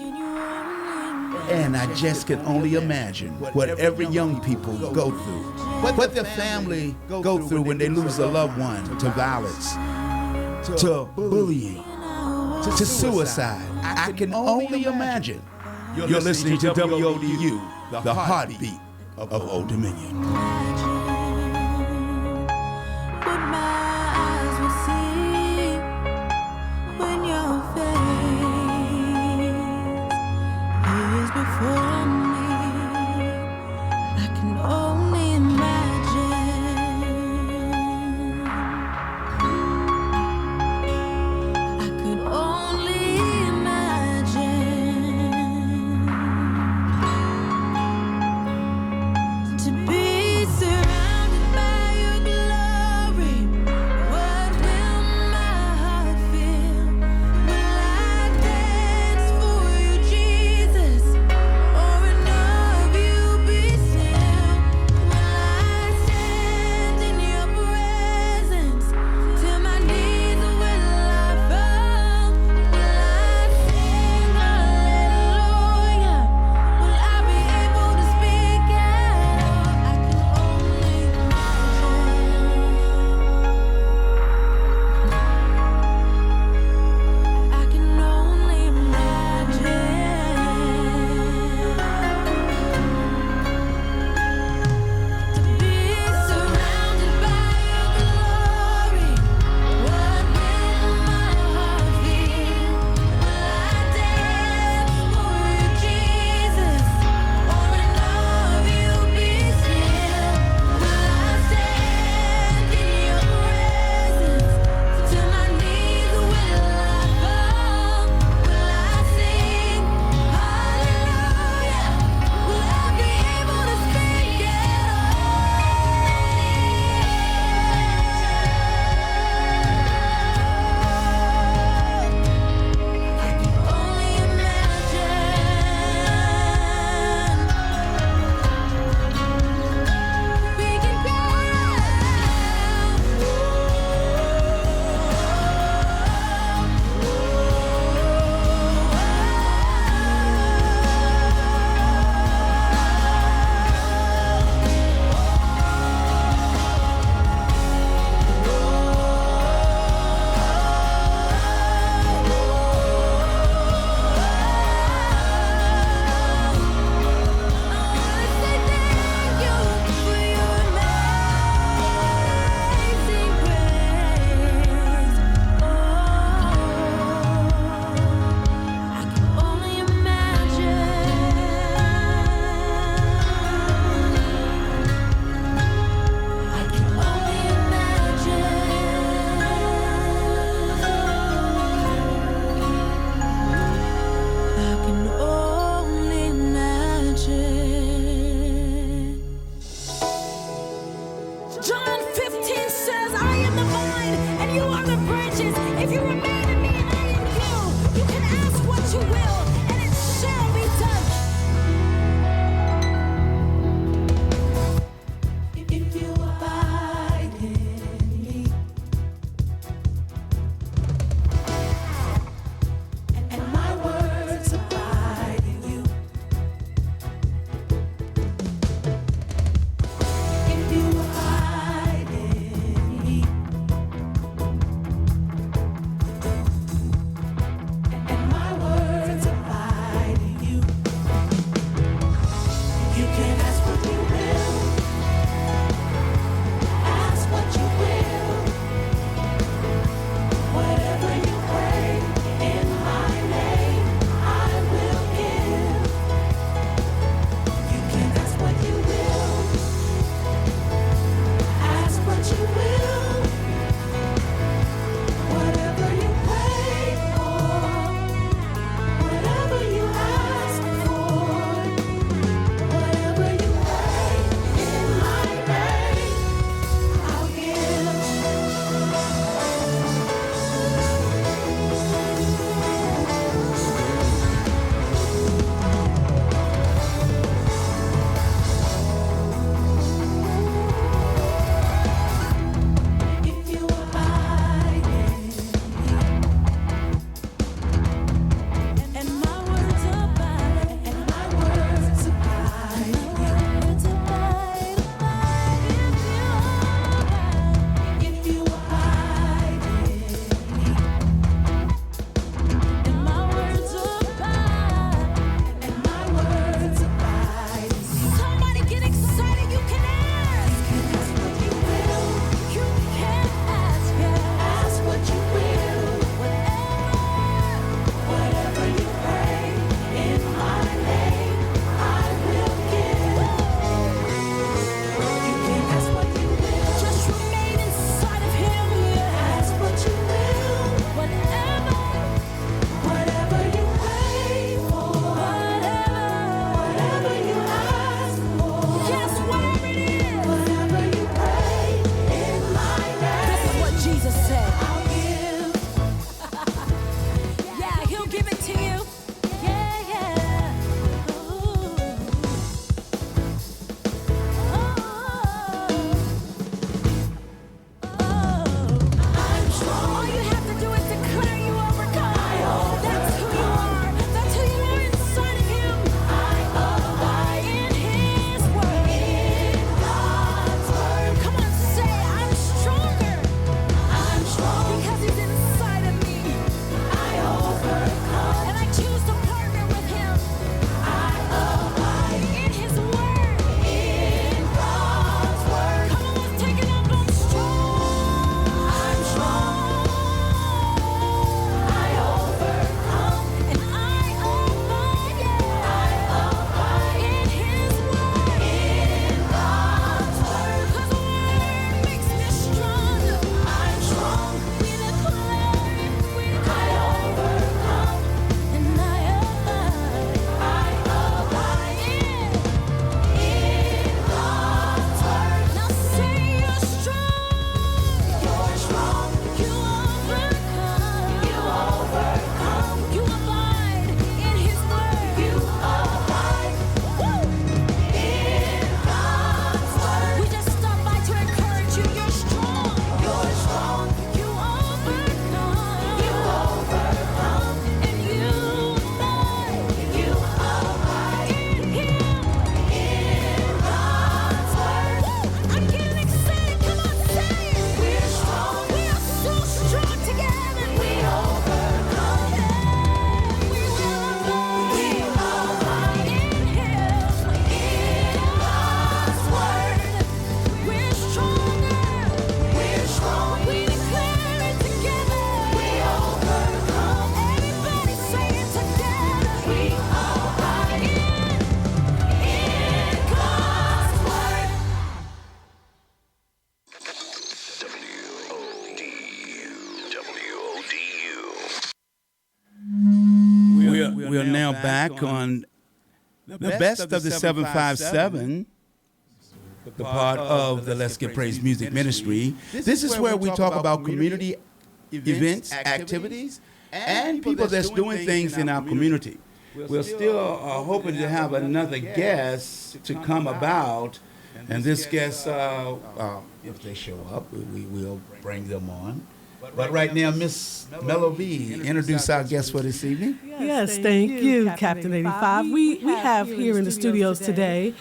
And I just can only imagine what every young people go through, what their family go through when they lose a loved one to violence, to bullying, to suicide. I can only imagine. You're listening to WODU, the heartbeat of Old Dominion. To be served. you are the branches. If you remain in me and I in you, you can ask what you will, and it shall be done. If you abide in me, and my words abide in you. If you abide in me, and my words abide in you, you can ask what you will. Ask what you will. Whatever you pray in my name, I will give. You can ask what you will. Ask what you will. Whatever you pray for, whatever you ask for, whatever you pray in my name, I'll give. If you abide in me, and my words abide, and my words abide, if you abide in me, and my words abide, and my words abide. Somebody get excited, you can ask. You can ask what you will. You can ask, yeah. Ask what you will. Whatever you pray in my name, I will give. You can ask what you will. Just remain inside of him, yeah. Ask what you will. Whatever you pray for, whatever you ask for, yes, whatever it is, whatever you pray in my name. This is what Jesus said. I'll give. Yeah, he'll give it to you. Yeah, yeah. Ooh. I'm strong. All you have to do is declare you overcome. That's who you are. That's who you are inside of him. I abide in his word. In God's word. Come on, say, I'm stronger. I'm strong because he's inside of me. I overcome. And I choose to partner with him. I abide in his word. In God's word. Come on, let's take it up. I'm strong. I'm strong. I overcome. And I abide. Yeah. I abide in his word. In God's word. 'Cause the word makes me stronger. I'm strong. We declare it. I overcome. And I abide. I abide in God's word. Now say you're strong. You're strong. You overcome. You overcome. You abide in his word. You abide. Woo! In God's word. We just stopped by to encourage you. You're strong. You're strong. You overcome. You overcome. And you abide. You abide in him. In God's word. Woo! I'm getting excited. Come on, say it. We're strong. We are so strong together. We overcome. We will abide. We abide in him. In God's word. We're stronger. We're strong. We declare it together. We overcome. Everybody say it together. We abide in God's word. We are now back on the best of the 757 the part of the Let's Give Praise Music Ministry. This is where we talk about community events, activities, and people that's doing things in our community. We're still hoping to have another guest to come about, and this guest, if they show up, we will bring them on. But right now, Miss Mello B, introduce our guest for this evening. Yes, thank you, Captain 85. We have here in the studios today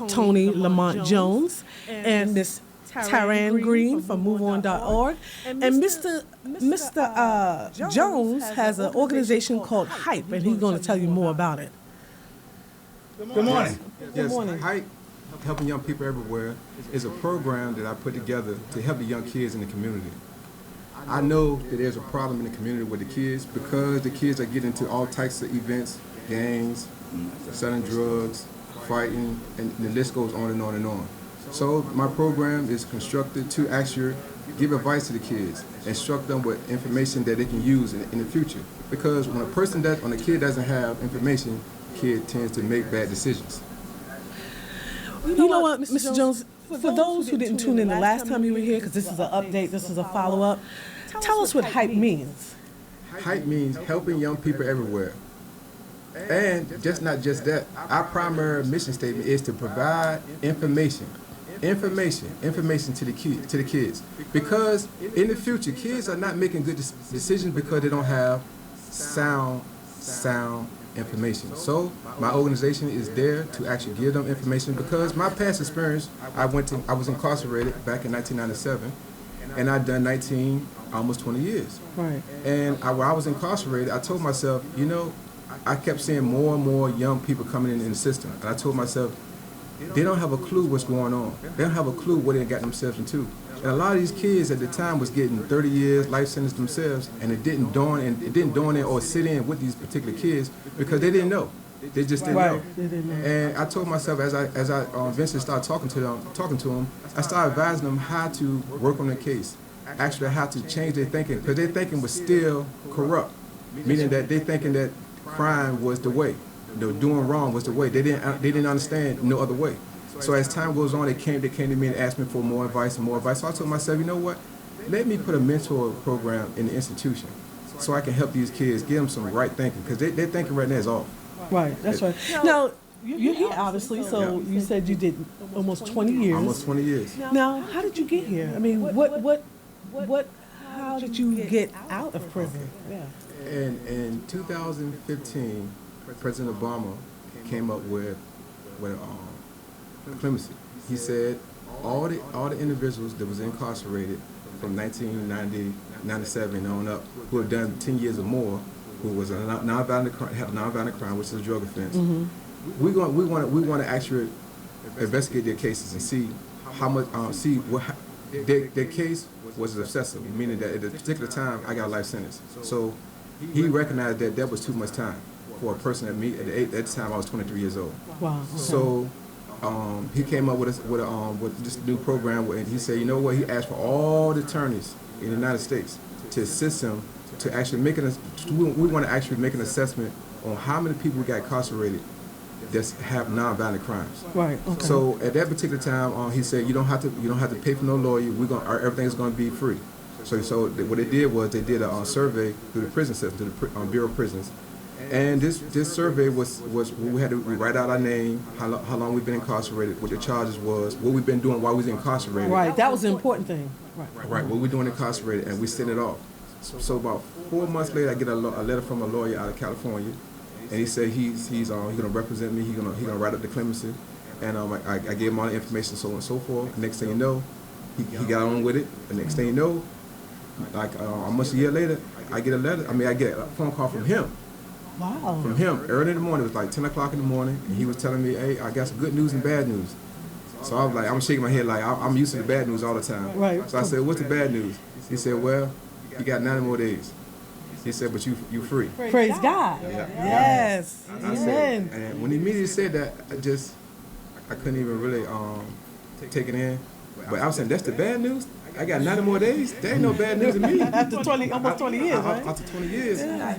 Tony Lamont Jones and Miss Taran Green from MoveOn.org. And Mr. Jones has an organization called HYPE, and he's going to tell you more about it. Good morning. Good morning. HYPE, Helping Young People Everywhere, is a program that I put together to help the young kids in the community. I know that there's a problem in the community with the kids because the kids are getting into all types of events, gangs, selling drugs, fighting, and the list goes on and on and on. So my program is constructed to actually give advice to the kids, instruct them with information that they can use in the future. Because when a kid doesn't have information, the kid tends to make bad decisions. You know what, Mr. Jones, for those who didn't tune in the last time you were here, because this is an update, this is a follow-up, tell us what HYPE means. HYPE means helping young people everywhere. And not just that, our primary mission statement is to provide information to the kids. Because in the future, kids are not making good decisions because they don't have sound information. So my organization is there to actually give them information because my past experience, I was incarcerated back in 1997, and I'd done almost 20 years. Right. And when I was incarcerated, I told myself, I kept seeing more and more young people coming in the system, and I told myself, they don't have a clue what's going on. They don't have a clue what they got themselves into. And a lot of these kids at the time was getting 30 years life sentence themselves, and it didn't dawn in or sit in with these particular kids because they didn't know. They just didn't know. And I told myself as I eventually started talking to them, I started advising them how to work on their case, actually how to change their thinking, because their thinking was still corrupt, meaning that they thinking that crime was the way. Doing wrong was the way. They didn't understand no other way. So as time goes on, they came to me and asked me for more advice and more advice. So I told myself, you know what? Let me put a mentor program in the institution so I can help these kids, give them some right thinking, because their thinking right now is off. Right, that's right. Now, you're here, obviously, so you said you did almost 20 years. Almost 20 years. Now, how did you get here? I mean, how did you get out of prison? Yeah. In 2015, President Obama came up with clemency. He said all the individuals that was incarcerated from 1997 on up, who have done 10 years or more, who was a nonviolent crime, which is a drug offense. Mm-hmm. We want to actually investigate their cases and see how much their case was excessive, meaning that at a particular time I got a life sentence. So he recognized that was too much time for a person at the time I was 23 years old. Wow. Okay. So he came up with this new program, and he said, you know what? He asked for all the attorneys in the United States to assist him to actually we want to actually make an assessment on how many people got incarcerated that have nonviolent crimes. Right. Okay. So at that particular time, he said, you don't have to pay for no lawyer. Everything's going to be free. So what they did was they did a survey through the prison system, through the Bureau of Prisons. And this survey was we had to write out our name, how long we've been incarcerated, what the charges was, what we've been doing while we was incarcerated. Right, that was the important thing. Right, what we're doing incarcerated, and we sent it off. So about 4 months later, I get a letter from a lawyer out of California, and he said he's going to represent me. He's going to write up the clemency, and I gave him all the information, so on and so forth. Next thing you know, he got on with it. The next thing you know, like almost a year later, I get a phone call from him. Wow. From him, early in the morning. It was like 10 o'clock in the morning, and he was telling me, hey, I got some good news and bad news. So I was like, I'm shaking my head like, I'm used to the bad news all the time. Right. So I said, what's the bad news? He said, well, you got 90 more days. He said, but you free. Praise God. Yeah. Yes. Amen. And when he immediately said that, I couldn't even really take it in. But I was saying, that's the bad news? I got 90 more days. There ain't no bad news to me. After almost 20 years, right? After 20 years. Yeah.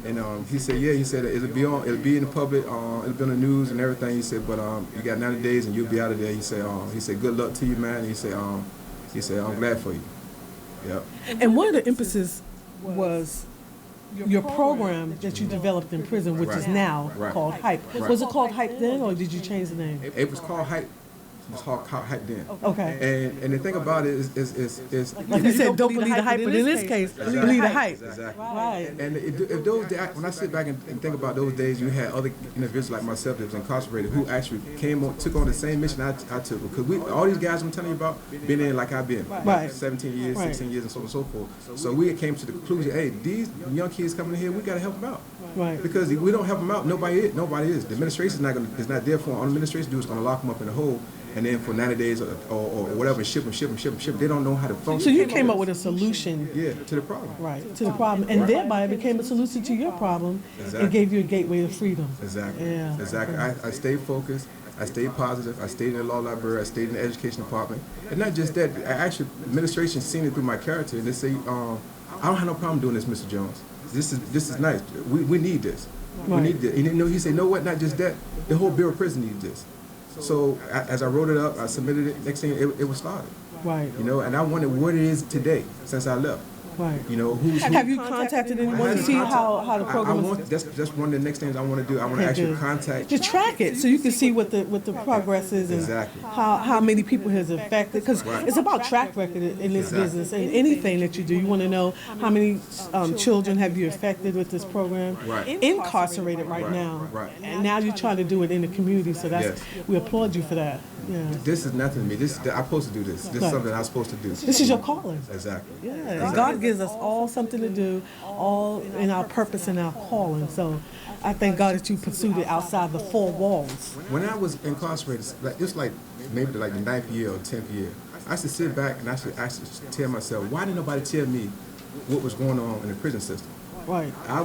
And he said, he said it'll be in the public, it'll be on the news and everything. He said, but you got 90 days and you'll be out of there. He said, good luck to you, man. And he said, I'm glad for you. Yep. And one of the emphasis was your program that you developed in prison, which is now called Hype. Was it called Hype then, or did you change the name? It was called Hype. It was called Hype then. Okay. And the thing about it is like you said, don't believe the hype, but in this case, believe the hype. Exactly. Right. And if those days, when I sit back and think about those days, you had other individuals like myself that was incarcerated who actually took on the same mission I took. Because all these guys I'm telling you about, been in like I've been, 17 years, 16 years, and so on and so forth. So we came to the conclusion, hey, these young kids coming in here, we got to help them out. Right. Because if we don't help them out, nobody is. The administration is not there for them. All the administration do is going to lock them up in a hole. And then for 90 days or whatever, ship them. They don't know how to function. So you came up with a solution. Yeah, to the problem. Right, to the problem. And thereby it became a solution to your problem and gave you a gateway to freedom. Exactly. Yeah. Exactly. I stayed focused. I stayed positive. I stayed in the law library. I stayed in the education department. And not just that, actually, administration seen it through my character. And they say, I don't have no problem doing this, Mr. Jones. This is nice. We need this. We need this. And he said, no, what? Not just that. The whole Bureau of Prison needs this. So as I wrote it up, I submitted it. Next thing, it was started. Right. And I wondered what it is today since I left. Right. Have you contacted anyone to see how the program is? That's one of the next things I want to do. I want to actually contact. To track it so you can see what the progress is and how many people has affected. Because it's about track record in this business and anything that you do. You want to know how many children have you affected with this program. Incarcerated right now. And now you're trying to do it in the community. So we applaud you for that. Yeah. This is nothing to me. I'm supposed to do this. This is something I'm supposed to do. This is your calling. Exactly. Yeah. Exactly. God gives us all something to do, all in our purpose and our calling. So I thank God that you pursued it outside the four walls. When I was incarcerated, maybe the 9th year or 10th year, I used to sit back and I should tell myself, why didn't nobody tell me what was going on in the prison system? Right. I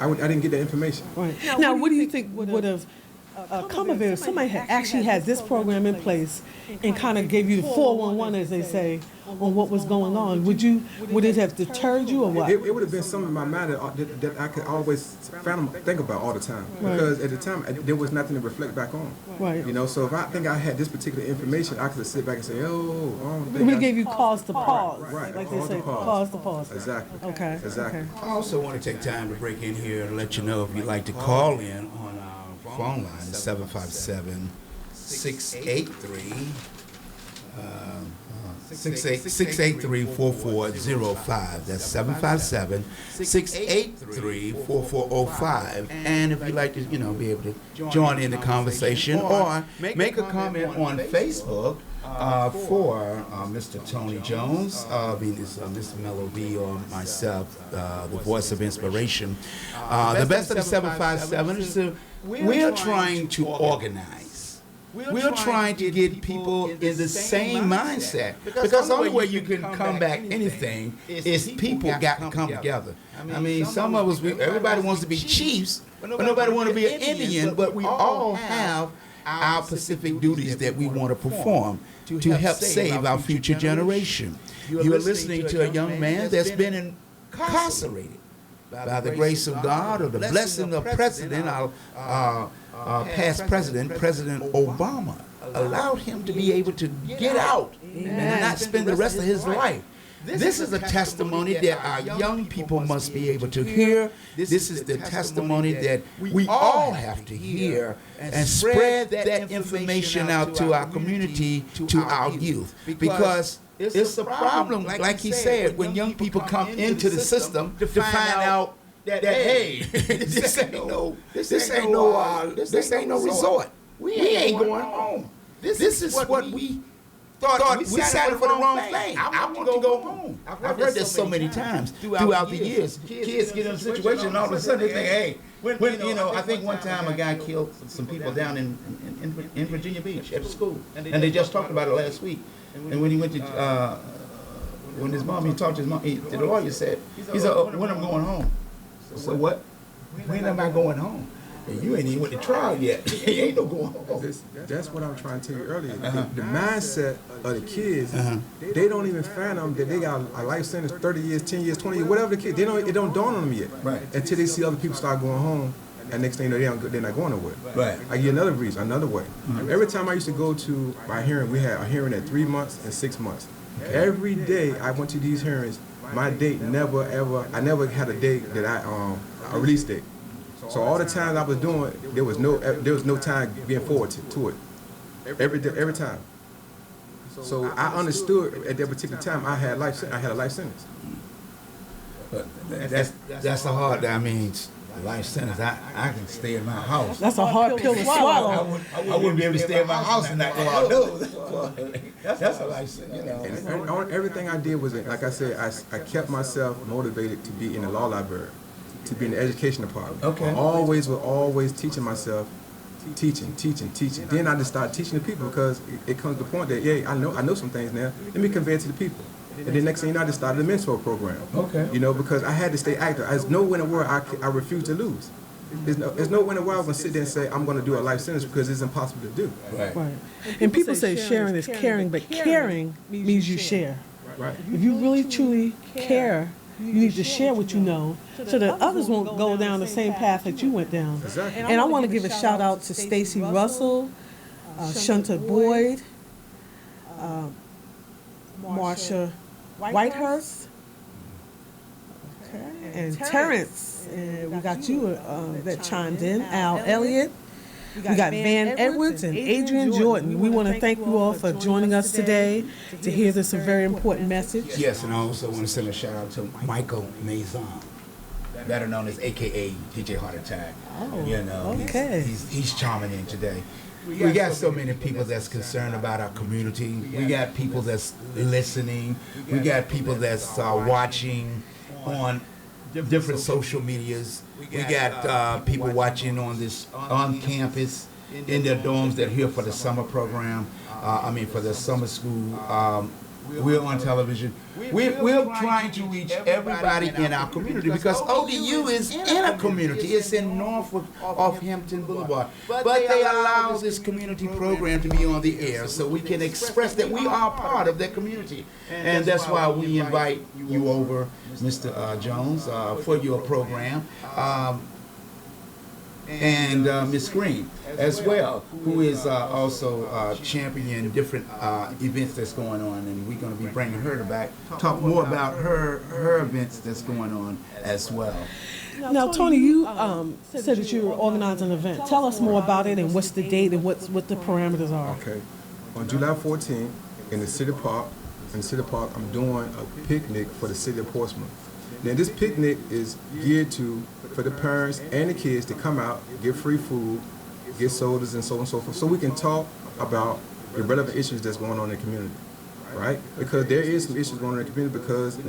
didn't get that information. Right. Now, what do you think would have come of it if somebody actually had this program in place and kind of gave you the 411, as they say, on what was going on? Would it have deterred you or what? It would have been something in my mind that I could always think about all the time. Because at the time, there was nothing to reflect back on. Right. So if I think I had this particular information, I could sit back and say, it would have gave you cause to pause. Right. Like they say, cause to pause. Exactly. Okay. Exactly. Okay. I also want to take time to break in here and let you know if you'd like to call in on our phone line. It's 757-683. 683-4405. That's 757-683-4405. And if you'd like to, be able to join in the conversation or make a comment on Facebook for Mr. Tony Jones, Mr. Mello V, or myself, the voice of inspiration. The best of the 757 is we're trying to organize. We're trying to get people in the same mindset, because the only way you can combat anything is people got to come together. I mean, some of us, everybody wants to be chiefs, but nobody wants to be an Indian, but we all have our specific duties that we want to perform to help save our future generation. You are listening to a young man that's been incarcerated. By the grace of God or the blessing of President, our past president, President Obama, allowed him to be able to get out and not spend the rest of his life. This is a testimony that our young people must be able to hear. This is the testimony that we all have to hear and spread that information out to our community, to our youth. Because it's a problem, like he said, when young people come into the system to find out that hey, this ain't no resort. We ain't going home. This is what we thought. We signed for the wrong thing. I want to go home. I've heard this so many times throughout the years. Kids get in a situation and all of a sudden they think, hey, I think one time a guy killed some people down in Virginia Beach at the school, and they just talked about it last week. And when he went to, when his mom, he talked to his mom, the lawyer said, he said, when I'm going home. So what? When am I going home? And you ain't even went to trial yet. Ain't no going home. That's what I'm trying to tell you earlier. The mindset of the kids, they don't even fathom that they got a life sentence, 30 years, 10 years, 20 years, whatever the kid. It don't dawn on them yet. Right. Until they see other people start going home, and next thing you know, they're not going nowhere. Right. I give another reason, another way. Every time I used to go to my hearing, we had a hearing at 3 months and 6 months. Every day I went to these hearings, my date I never had a date that a release date. So all the times I was doing, there was no time being forward to it. Every time. So I understood at that particular time I had a life sentence. But that's a hard. I mean, life sentence. I can stay in my house. That's a hard pill to swallow. I wouldn't be able to stay in my house and not go out. No, that's a life sentence. You know. And everything I did was, like I said, I kept myself motivated to be in the law library, to be in the education department. Okay. I was always teaching myself, teaching. Then I just started teaching the people because it comes to the point that, I know some things now. Let me convey it to the people. And then next thing you know, I just started a mentor program. Okay. You know, because I had to stay active. There's no way in the world I refuse to lose. There's no way in the world I'm going to sit there and say I'm going to do a life sentence because it's impossible to do. Right. And people say sharing is caring, but caring means you share. Right. If you really truly care, you need to share what you know so that others won't go down the same path that you went down. Exactly. And I want to give a shout out to Stacy Russell, Shunta Boyd, Marsha Whitehurst, and Terrence. And we got you that chimed in, Al Elliott. We got Van Edwards and Adrian Jordan. We want to thank you all for joining us today to hear this very important message. Yes, and I also want to send a shout out to Michael Maison, better known as AKA DJ Heart Attack. Oh, you know, okay. he's charming in today. We got so many people that's concerned about our community. We got people that's listening. We got people that's watching on different social medias. We got people watching on campus, in their dorms. They're here for the summer program. For the summer school. We're on television. We're trying to reach everybody in our community because ODU is in a community. It's in Norfolk off Hampton Boulevard. But they allow this community program to be on the air so we can express that we are part of that community. And that's why we invite you over, Mr. Jones, for your program. And Ms. Green as well, who is also championing different events that's going on, and we're going to be bringing her back, talk more about her events that's going on as well. Now, Tony, you said that you were organizing an event. Tell us more about it and what's the date and what the parameters are. Okay. On July 14th, in the City Park, I'm doing a picnic for the city of Portsmouth. Now, this picnic is geared for the parents and the kids to come out, get free food, get sodas and so on and so forth, so we can talk about the relevant issues that's going on in the community, right? Because there is some issues going on in the community because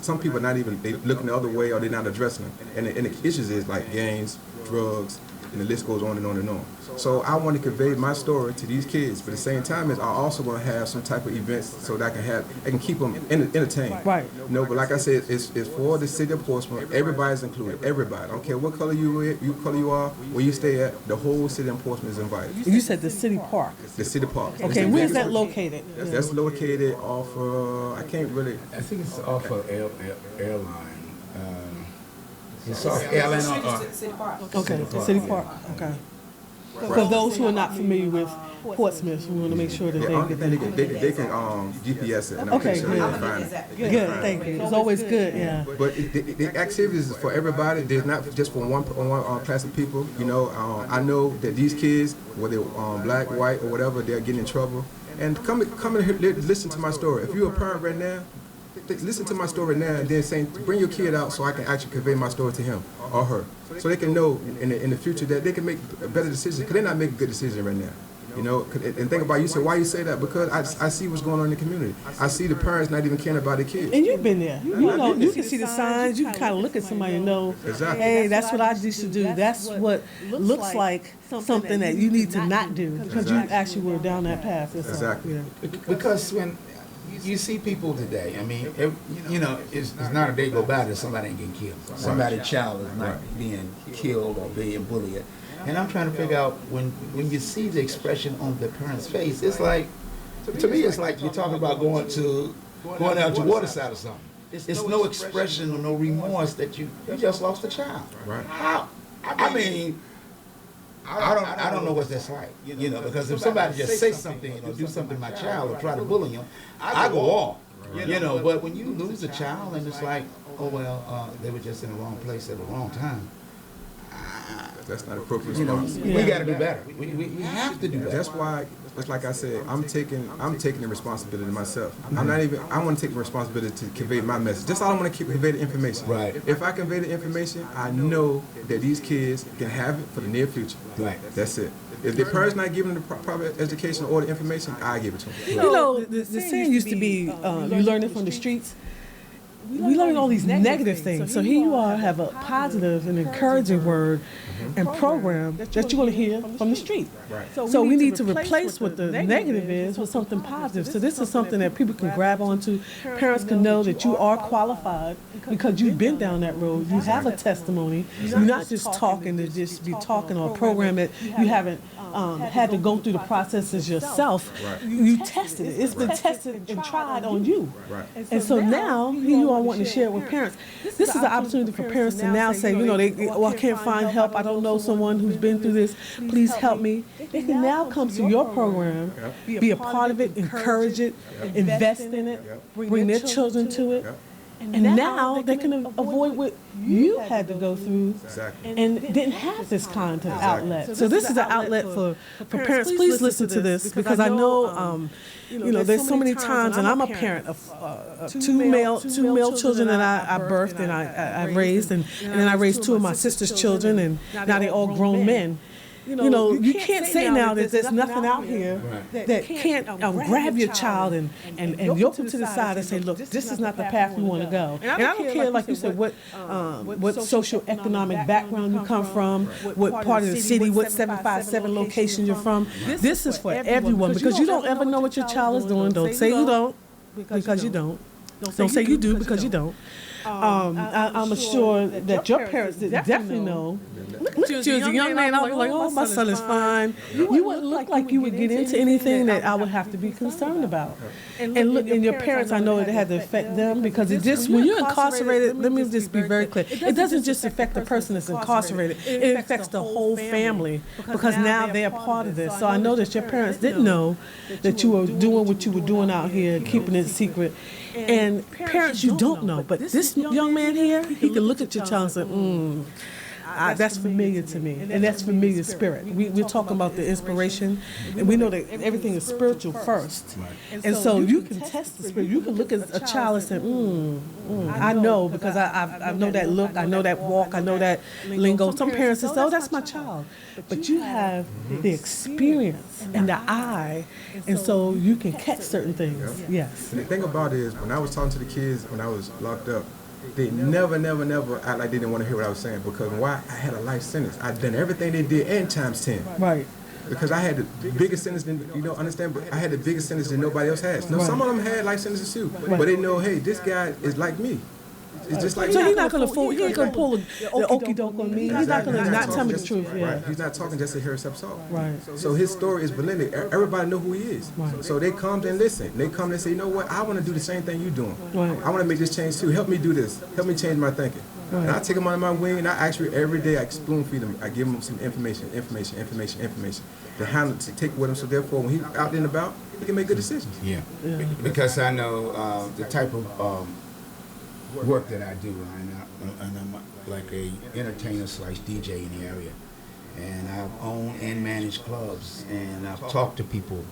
some people are not even, they looking the other way or they're not addressing them. And the issues is like gangs, drugs, and the list goes on and on and on. So I want to convey my story to these kids, but at the same time, I also want to have some type of events so that I can keep them entertained. Right. No, but like I said, it's for the city of Portsmouth. Everybody's included. Everybody. I don't care what color you are, where you stay at. The whole city of Portsmouth is invited. You said the City Park. The City Park. Okay, where's that located? That's located off. I can't really. I think it's off of Airline. It's off Airline. Okay, City Park. Okay. For those who are not familiar with Portsmouth, we want to make sure that they can GPS it. And okay, sure good. Find it. Good, thank you. It's always good, yeah. But the activities is for everybody. They're not just for one class of people. You know, I know that these kids, whether black, white, or whatever, they're getting in trouble. And come and listen to my story. If you're a parent right now, listen to my story now and then bring your kid out so I can actually convey my story to him or her, so they can know in the future that they can make better decisions, because they're not making good decisions right now. You know, and think about, you say, why you say that? Because I see what's going on in the community. I see the parents not even caring about their kids. And you've been there. You know, you can see the signs. You can kind of look at somebody and know, exactly. Hey, that's what I used to do. That's what looks like something that you need to not do, because you actually were down that path. Exactly. Because when you see people today, I mean, it's not a day go by that somebody ain't getting killed. Somebody's child is not being killed or being bullied. And I'm trying to figure out when you see the expression on the parent's face, it's like, to me, it's like you're talking about going out to waterside or something. It's no expression or no remorse that you just lost a child. Right. How? I mean, I don't know what that's like, because if somebody just say something, do something to my child or try to bully him, I go off, But when you lose a child and it's like, oh well, they were just in the wrong place at the wrong time. That's not appropriate response. We got to do better. We have to do better. That's why, it's like I said, I'm taking the responsibility myself. I want to take the responsibility to convey my message. That's all I want to convey the information. Right. If I convey the information, I know that these kids can have it for the near future. Right. That's it. If the parents not giving them the proper education or the information, I give it to them. The saying used to be, you learn it from the streets. We learn all these negative things. So here you are, have a positive and encouraging word and program that you're going to hear from the street. Right. So we need to replace what the negative is with something positive. So this is something that people can grab onto. Parents can know that you are qualified because you've been down that road. You have a testimony. You're not just talking to just be talking on a program that you haven't had to go through the processes yourself. Right. You tested it. It's been tested and tried on you. Right. And so now, here you are wanting to share it with parents. This is an opportunity for parents to now say, I can't find help. I don't know someone who's been through this. Please help me. They can now come to your program, be a part of it, encourage it, invest in it, bring their children to it. And now they can avoid what you had to go through and didn't have this kind of outlet. So this is an outlet for parents. Please listen to this because I know, there's so many times, and I'm a parent of two male children that I birthed and I raised, and then I raised two of my sister's children, and now they're all grown men. You can't say now that there's nothing out here that can't grab your child and yoke them to the side and say, look, this is not the path we want to go. And I don't care, like you said, what socioeconomic background you come from, what part of the city, what 757 location you're from. This is for everyone because you don't ever know what your child is doing. Don't say you don't because you don't. Don't say you do because you don't. I'm sure that your parents definitely know. Look at you as a young man. I was like, oh, my son is fine. You wouldn't look like you would get into anything that I would have to be concerned about. And look, and your parents, I know it had to affect them because it just, when you're incarcerated, let me just be very clear. It doesn't just affect the person that's incarcerated. It affects the whole family because now they're part of this. So I know that your parents didn't know that you were doing what you were doing out here, keeping it secret. And parents, you don't know, but this young man here, he can look at your child and say, that's familiar to me, and that's familiar spirit. We're talking about the inspiration, and we know that everything is spiritual first. And so you can test the spirit. You can look at a child and say, I know because I know that look, I know that walk, I know that lingo. Some parents say, oh, that's my child. But you have the experience and the eye, and so you can catch certain things. Yes. And the thing about it is, when I was talking to the kids when I was locked up, they never act like they didn't want to hear what I was saying because why? I had a life sentence. I'd done everything they did and times 10. Right. Because I had the biggest sentence than, understand, but I had the biggest sentence than nobody else has. Now, some of them had life sentences too, but they know, hey, this guy is like me. It's just like so he's not going to fool. He ain't going to pull the okie doke on me. He's not going to not tell me the truth. Yeah. Right. He's not talking just to hear himself talk. Right. So his story is valid. Everybody know who he is. Right. So they come and listen. They come and say, you know what? I want to do the same thing you're doing. Right. I want to make this change too. Help me do this. Help me change my thinking. Right. And I take them under my wing, and I actually every day I spoon feed them. I give them some information. To take with him. So therefore, when he's out and about, he can make good decisions. Yeah. Because I know the type of work that I do, and I'm like a entertainer / DJ in the area, and I've owned and managed clubs, and I've talked to people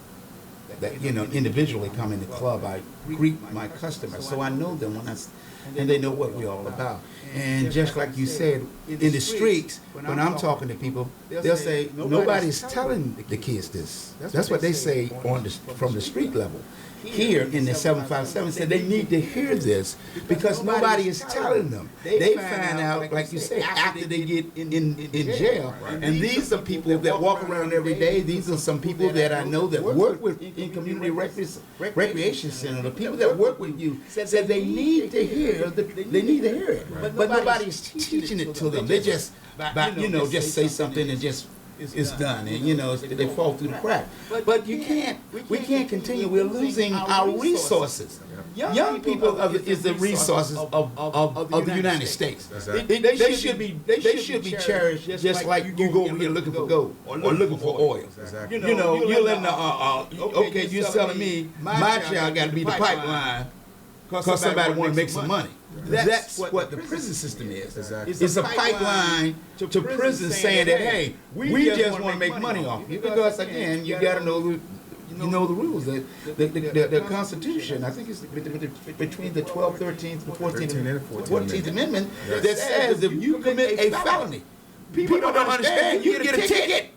that individually come in the club. I greet my customers, so I know them and they know what we're all about. And just like you said, in the streets, when I'm talking to people, they'll say nobody's telling the kids this. That's what they say from the street level. here in the 757 said they need to hear this because nobody is telling them. They find out, like you say, after they get in jail. And these are people that walk around every day. These are some people that I know that work with in community recreation center. The people that work with you said they need to hear it. But nobody's teaching it to them. They just just say something and just it's done, and they fall through the crack. But we can't continue. We're losing our resources. Young people is the resources of the United States. They should be cherished just like you go over here looking for gold or looking for oil. You're letting okay, you're telling me my child got to be the pipeline because somebody want to make some money. That's what the prison system is. It's a pipeline to prison saying that, hey, we just want to make money off you. Because, again, you got to know the rules. The Constitution, I think it's between the 12th, 13th, and 14th Amendment that says if you commit a felony, people don't understand, you get a ticket.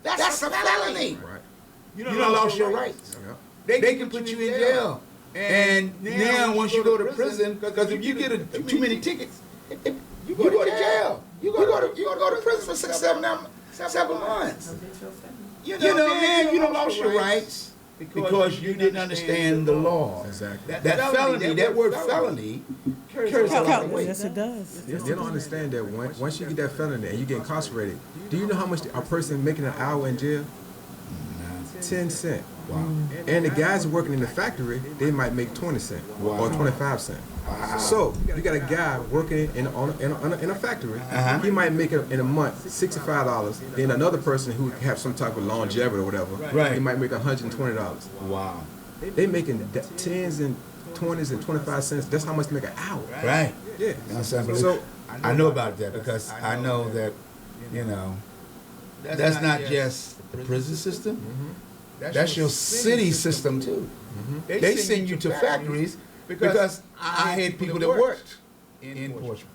That's a felony. You don't lost your rights. They can put you in jail. And now, once you go to prison, because if you get too many tickets, you go to jail. You go to prison for 7 months. Now you don't lost your rights because you didn't understand the law. Exactly. That felony, that word felony, carries a lot of weight. Yes, it does. They don't understand that once you get that felony and you get incarcerated, do you know how much a person making an hour in jail? 10 cents. Wow. And the guys working in the factory, they might make 20 cents or 25 cents. Wow. So you got a guy working in a factory. He might make in a month $65. Then another person who have some type of longevity or whatever, he might make $120. Wow. They making tens and 20s and 25 cents. That's how much they make an hour. Right. Yeah. So I know about that because I know that that's not just the prison system. That's your city system too. They send you to factories because I had people that worked in Portsmouth.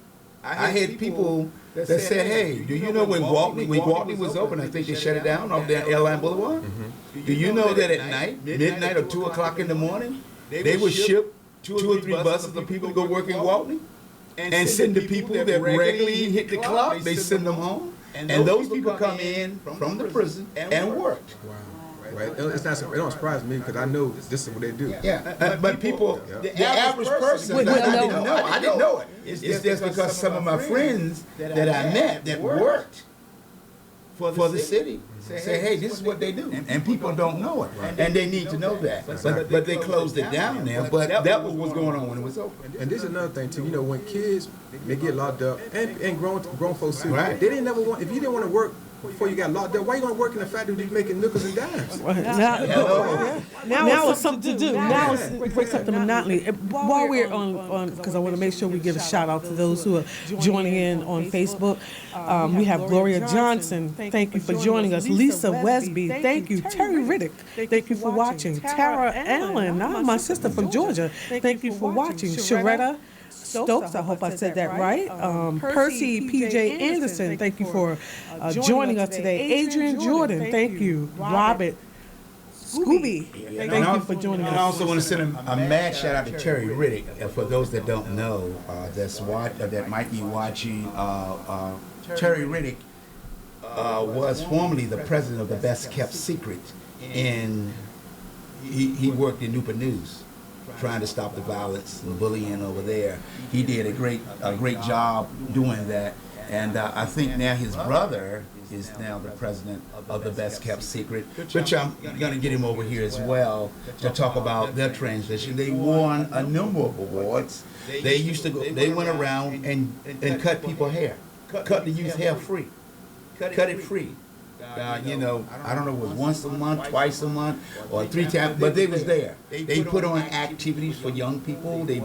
I had people that said, "Hey, do you know when Gwaltney was open? I think they shut it down off there Airline Boulevard. Do you know that at night, midnight or 2 o'clock in the morning, they would ship 2 or 3 buses of people to go work in Gwaltney and send the people that regularly hit the clock. They send them home, and those people come in from the prison and worked." Right. It don't surprise me because I know this is what they do. Yeah, but people, the average person, I didn't know it. It's just because some of my friends that I met that worked for the city say, hey, this is what they do. And people don't know it. And they need to know that. But they closed it down now. But that was what's going on when it was open. And this is another thing, too. When kids, they get locked up, and grown folks, too, right. They didn't never want, if you didn't want to work before you got locked up, why you going to work in a factory just making nickels and dimes? Now it's something to do. Now it breaks up the monotony. While we're on, because I want to make sure we give a shout out to those who are joining in on Facebook. We have Gloria Johnson. Thank you for joining us. Lisa Wesby. Thank you. Terry Riddick. Thank you for watching. Tara Allen. My sister from Georgia. Thank you for watching. Sharetta Stokes, I hope I said that right. Percy P.J. Anderson, thank you for joining us today. Adrian Jordan, thank you. Robert Scooby, thank you for joining us. And I also want to send a mad shout out to Terry Riddick. For those that don't know, that might be watching, Terry Riddick was formerly the president of the Best Kept Secret, and he worked in Newport News, trying to stop the violence and bullying over there. He did a great job doing that, and I think now his brother is now the president of the Best Kept Secret, which I'm going to get him over here as well to talk about their transition. They won a number of awards. They went around and cut people's hair, cut the youth hair free, cut it free. I don't know, it was once a month, twice a month, or 3 times, but they was there. They put on activities for young people. They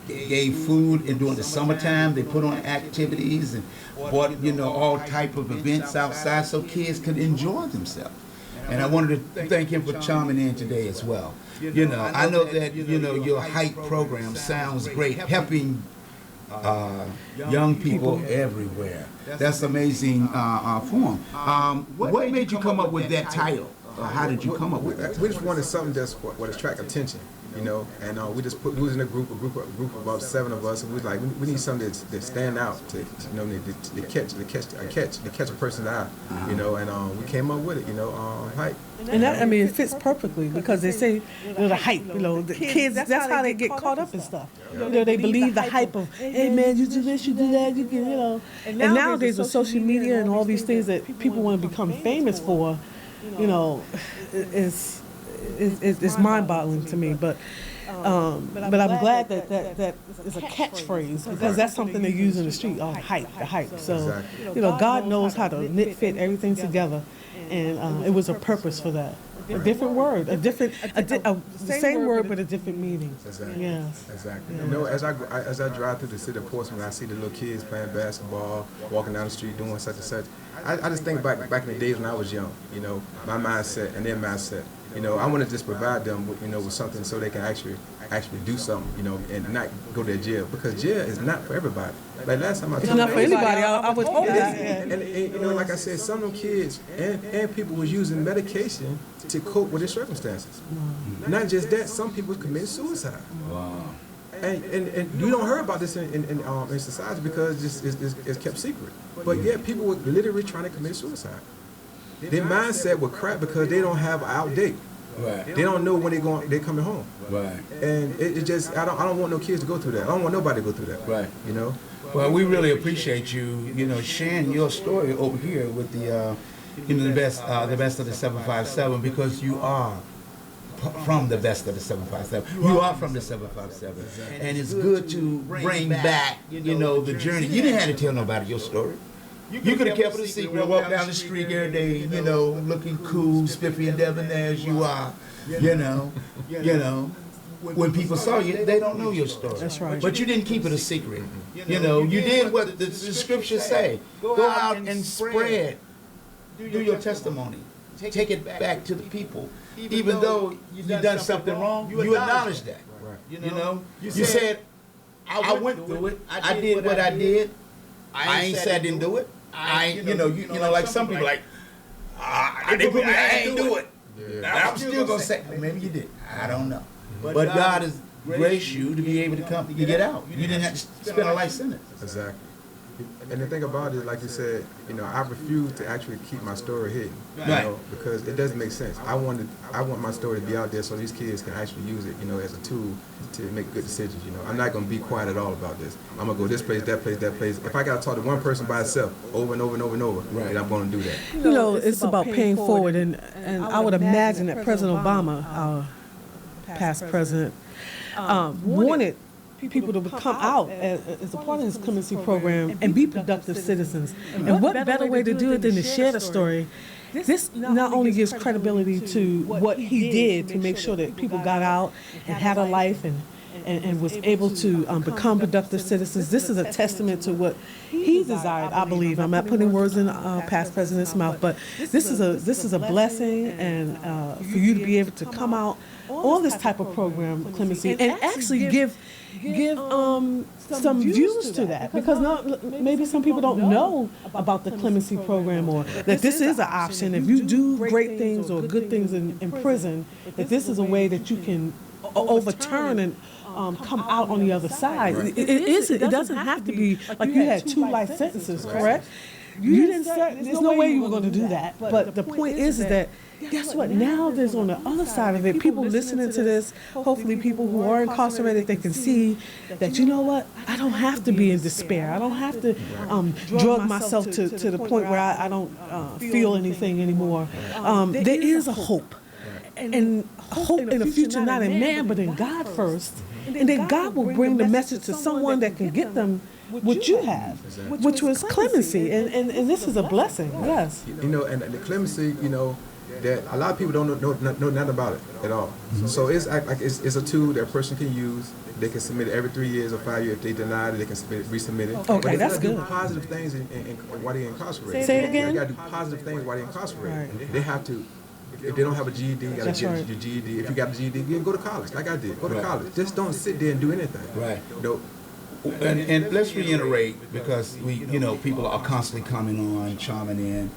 gave food, and during the summertime, they put on activities and bought, all type of events outside so kids could enjoy themselves. And I wanted to thank him for chiming in today as well. I know that, your HIKE program sounds great, helping young people everywhere. That's amazing form. What made you come up with that title, how did you come up with that? We just wanted something that's what attract attention, you know. And we was in a group of about 7 of us, and we was like, we need something that stand out to catch a person's eye, you know. And we came up with it, you know, hype. And that, I mean, it fits perfectly because they say, you know, the hype, you know, the kids, that's how they get caught up in stuff. You know, they believe the hype of, hey man, you do this, you do that, you can, you know. And nowadays with social media and all these things that people want to become famous for, you know, it's mind-boggling to me. But I'm glad that is a catchphrase because that's something they use in the street. Oh, the hype. So, you know, God knows how to fit everything together. And it was a purpose for that. A different word, the same word but a different meaning. Exactly. Yes. Exactly. You know, as I drive through the city of Portsmouth, I see the little kids playing basketball, walking down the street, doing such and such. I just think back in the days when I was young. You know, my mindset and their mindset. You know, I want to just provide them with, you know, with something so they can actually do something, you know, and not go to jail, because jail is not for everybody. Like last time I it's not for anybody. I was hoping. And you know, like I said, some of them kids and people was using medication to cope with their circumstances. Not just that, some people committed suicide. Wow. And you don't hear about this in society because it's kept secret. But yeah, people were literally trying to commit suicide. Their mindset was crap because they don't have an out date. Right. They don't know when they're coming home. Right. And it just I don't want no kids to go through that. I don't want nobody to go through that. Right. You know. Well, we really appreciate you, you know, sharing your story over here with the, you know, the best of the 757, because you are from the best of the 757. You are from the 757, and it's good to bring back, you know, the journey. You didn't have to tell nobody your story. You could have kept it a secret, walk down the street every day, you know, looking cool, spiffy and debonair as you are, you know. When people saw you, they don't know your story. That's right. But you didn't keep it a secret. You know, you did what the scriptures say. Go out and spread. Do your testimony. Take it back to the people. Even though you've done something wrong, you acknowledge that. You know, you said, I went through it. I did what I did. I ain't said I didn't do it. I ain't, you know, like some people like, I ain't do it. Yeah. I'm still gonna say, maybe you did. I don't know. But God has graced you to be able to come, you get out. You didn't have to spend a life sentence. Exactly. And the thing about it, like you said, you know, I refuse to actually keep my story hidden, you know, because it doesn't make sense. I want my story to be out there so these kids can actually use it, you know, as a tool to make good decisions. You know, I'm not gonna be quiet at all about this. I'm gonna go this place, that place, that place. If I gotta talk to one person by itself over and over and over and over, then I'm gonna do that. You know, it's about paying forward, and I would imagine that President Obama, our past president, wanted people to come out as a part of his clemency program and be productive citizens. And what better way to do it than to share the story? This not only gives credibility to what he did to make sure that people got out and had a life and was able to become productive citizens. This is a testament to what he desired, I believe. I'm not putting words in past president's mouth, but this is a blessing, and for you to be able to come out on this type of program, clemency, and actually give some views to that, because maybe some people don't know about the clemency program, or that this is an option. If you do great things or good things in prison, that this is a way that you can overturn and come out on the other side. It doesn't have to be like you had 2 life sentences, correct? You didn't say, there's no way you were going to do that. But the point is that, guess what? Now there's on the other side of it, people listening to this, hopefully people who are incarcerated, they can see that, you know what, I don't have to be in despair. I don't have to drug myself to the point where I don't feel anything anymore. There is a hope. And hope in a future not in man, but in God first. And then God will bring the message to someone that can get them what you have, which was clemency. And this is a blessing, yes. You know, and the clemency, you know, that a lot of people don't know nothing about it at all. So it's like it's a tool that a person can use. They can submit it every 3 years or 5 years. If they deny it, they can resubmit it. Okay, that's good. Do positive things while they're incarcerated. Say it again. They got to do positive things while they're incarcerated. Right. They have to. If they don't have a GED, you got to get your GED. If you got a GED, you can go to college, like I did. Go to college. Just don't sit there and do anything. Right. You know, and let's reiterate, because people are constantly coming on, chiming in.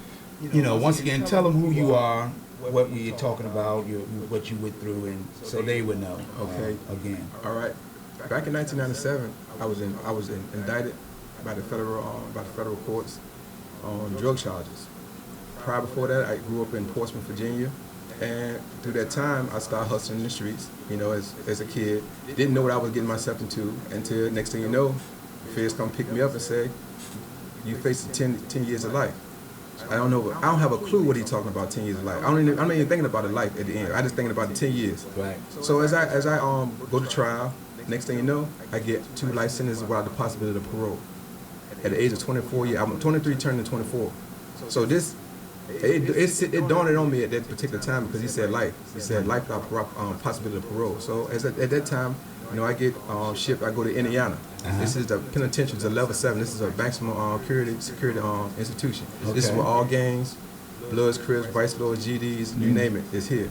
You know, once again, tell them who you are, what we were talking about, what you went through, and so they would know. Okay. Again. All right. Back in 1997, I was indicted by the federal courts on drug charges. Prior before that, I grew up in Portsmouth, Virginia, and through that time, I started hustling in the streets. You know, as a kid, didn't know what I was getting myself into until next thing you know, the feds come pick me up and say, "You face 10 years of life." I don't know. I don't have a clue what he's talking about. 10 years of life. I'm not even thinking about the life at the end. I just thinking about the 10 years. Right. So as I go to trial, next thing you know, I get 2 life sentences without the possibility of parole. At the age of 24 years, I'm 23, turning 24. So this, it dawned on me at that particular time because he said life. He said life without possibility of parole. So at that time, you know, I get shipped. I go to Indiana. This is the penitentiary. It's a level 7. This is a maximum security institution. Okay. This is where all gangs, Bloods, Crips, Vice Lords, GDs, you name it, is here.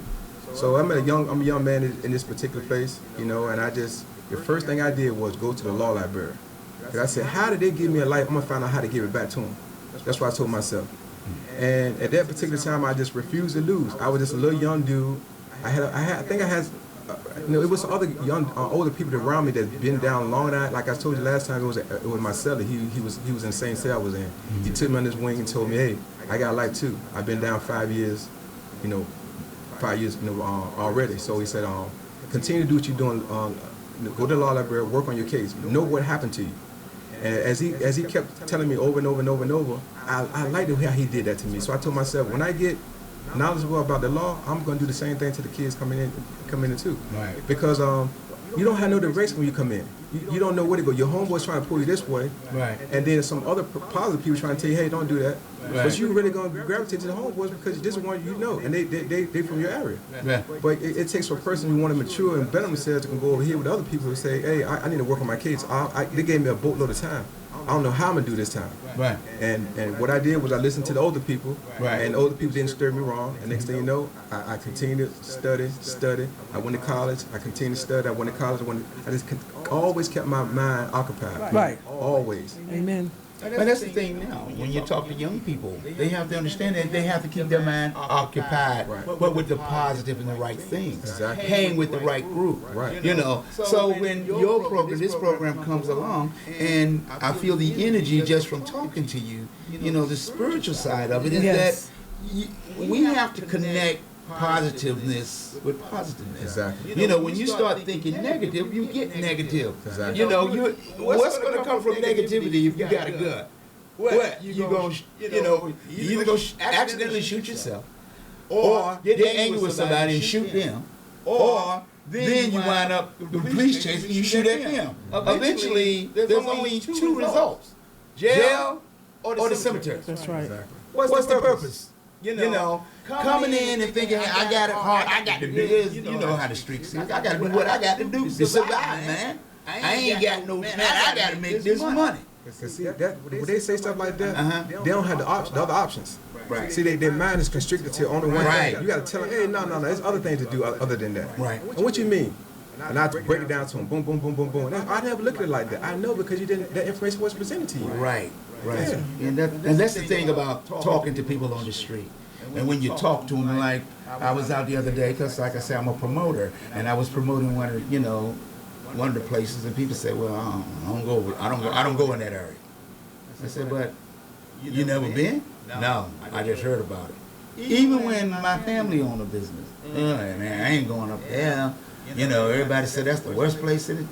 So I'm a young man in this particular place, you know, and the first thing I did was go to the law library. Because I said, how did they give me a life? I'm going to find out how to give it back to them. That's what I told myself. And at that particular time, I just refused to lose. I was just a little young dude. I think I had, you know, it was other young, older people around me that been down long enough. Like I told you last time, it was my cellar. He was in the same cell I was in. He took me on his wing and told me, hey, I got life too. I've been down 5 years, you know, already. So he said, continue to do what you're doing. Go to the law library, work on your case. Know what happened to you. And as he kept telling me over and over and over and over, I liked how he did that to me. So I told myself, when I get knowledgeable about the law, I'm going to do the same thing to the kids coming in too. Right. Because you don't have no direction when you come in. You don't know where to go. Your homeboy's trying to pull you this way, Right. and then some other positive people trying to tell you, hey, don't do that. Right. But you really going to gravitate to the homeboys because this is one you know, and they from your area. Yeah. But it takes for a person who want to mature and better themselves to go over here with other people who say, hey, I need to work on my case. They gave me a boatload of time. I don't know how I'm going to do this time. Right. And what I did was I listened to the older people, Right. and the older people didn't steer me wrong. And next thing you know, I continued to study. I went to college. I continued to study. I went to college. I just always kept my mind occupied. Right. Always. Amen. But that's the thing now. When you talk to young people, they have to understand that they have to keep their mind occupied, but with the positive and the right things. Exactly. Hang with the right group. Right. You know. So when this program comes along, and I feel the energy just from talking to you, you know, the spiritual side of it is Yes. that we have to connect positiveness with positiveness. Exactly. You know, when you start thinking negative, you get negative. Exactly. You know, what's going to come from negativity if you got a gun? What? You either go accidentally shoot yourself, or get angry with somebody and shoot them, or then you wind up the police chase and you shoot at them. Eventually, there's only 2 results: jail or the cemetery. That's right. What's the purpose? You know, coming in and thinking, I got it hard, I got to do this. You know how the streets is. I got to do what I got to do to survive, man. I ain't got no, man, I got to make this money. Because see, when they say stuff like that, they don't have the other options. Right. See, their mind is constricted to only one Right. thing. You got to tell them, hey, no, there's other things to do other than that. Right. And what you mean? And I break it down to them, boom, boom, boom, boom, boom. I never looked at it like that. I know because that information was presented to you. Right. Right. Yeah. And that's the thing about talking to people on the street. And when you talk to them, like I was out the other day, because like I said, I'm a promoter, and I was promoting one of the places, and people say, well, I don't go in that area. I said, but you never been? No, I just heard about it. Even when my family owned a business, man, I ain't going up there. You know, everybody said that's the worst place in it.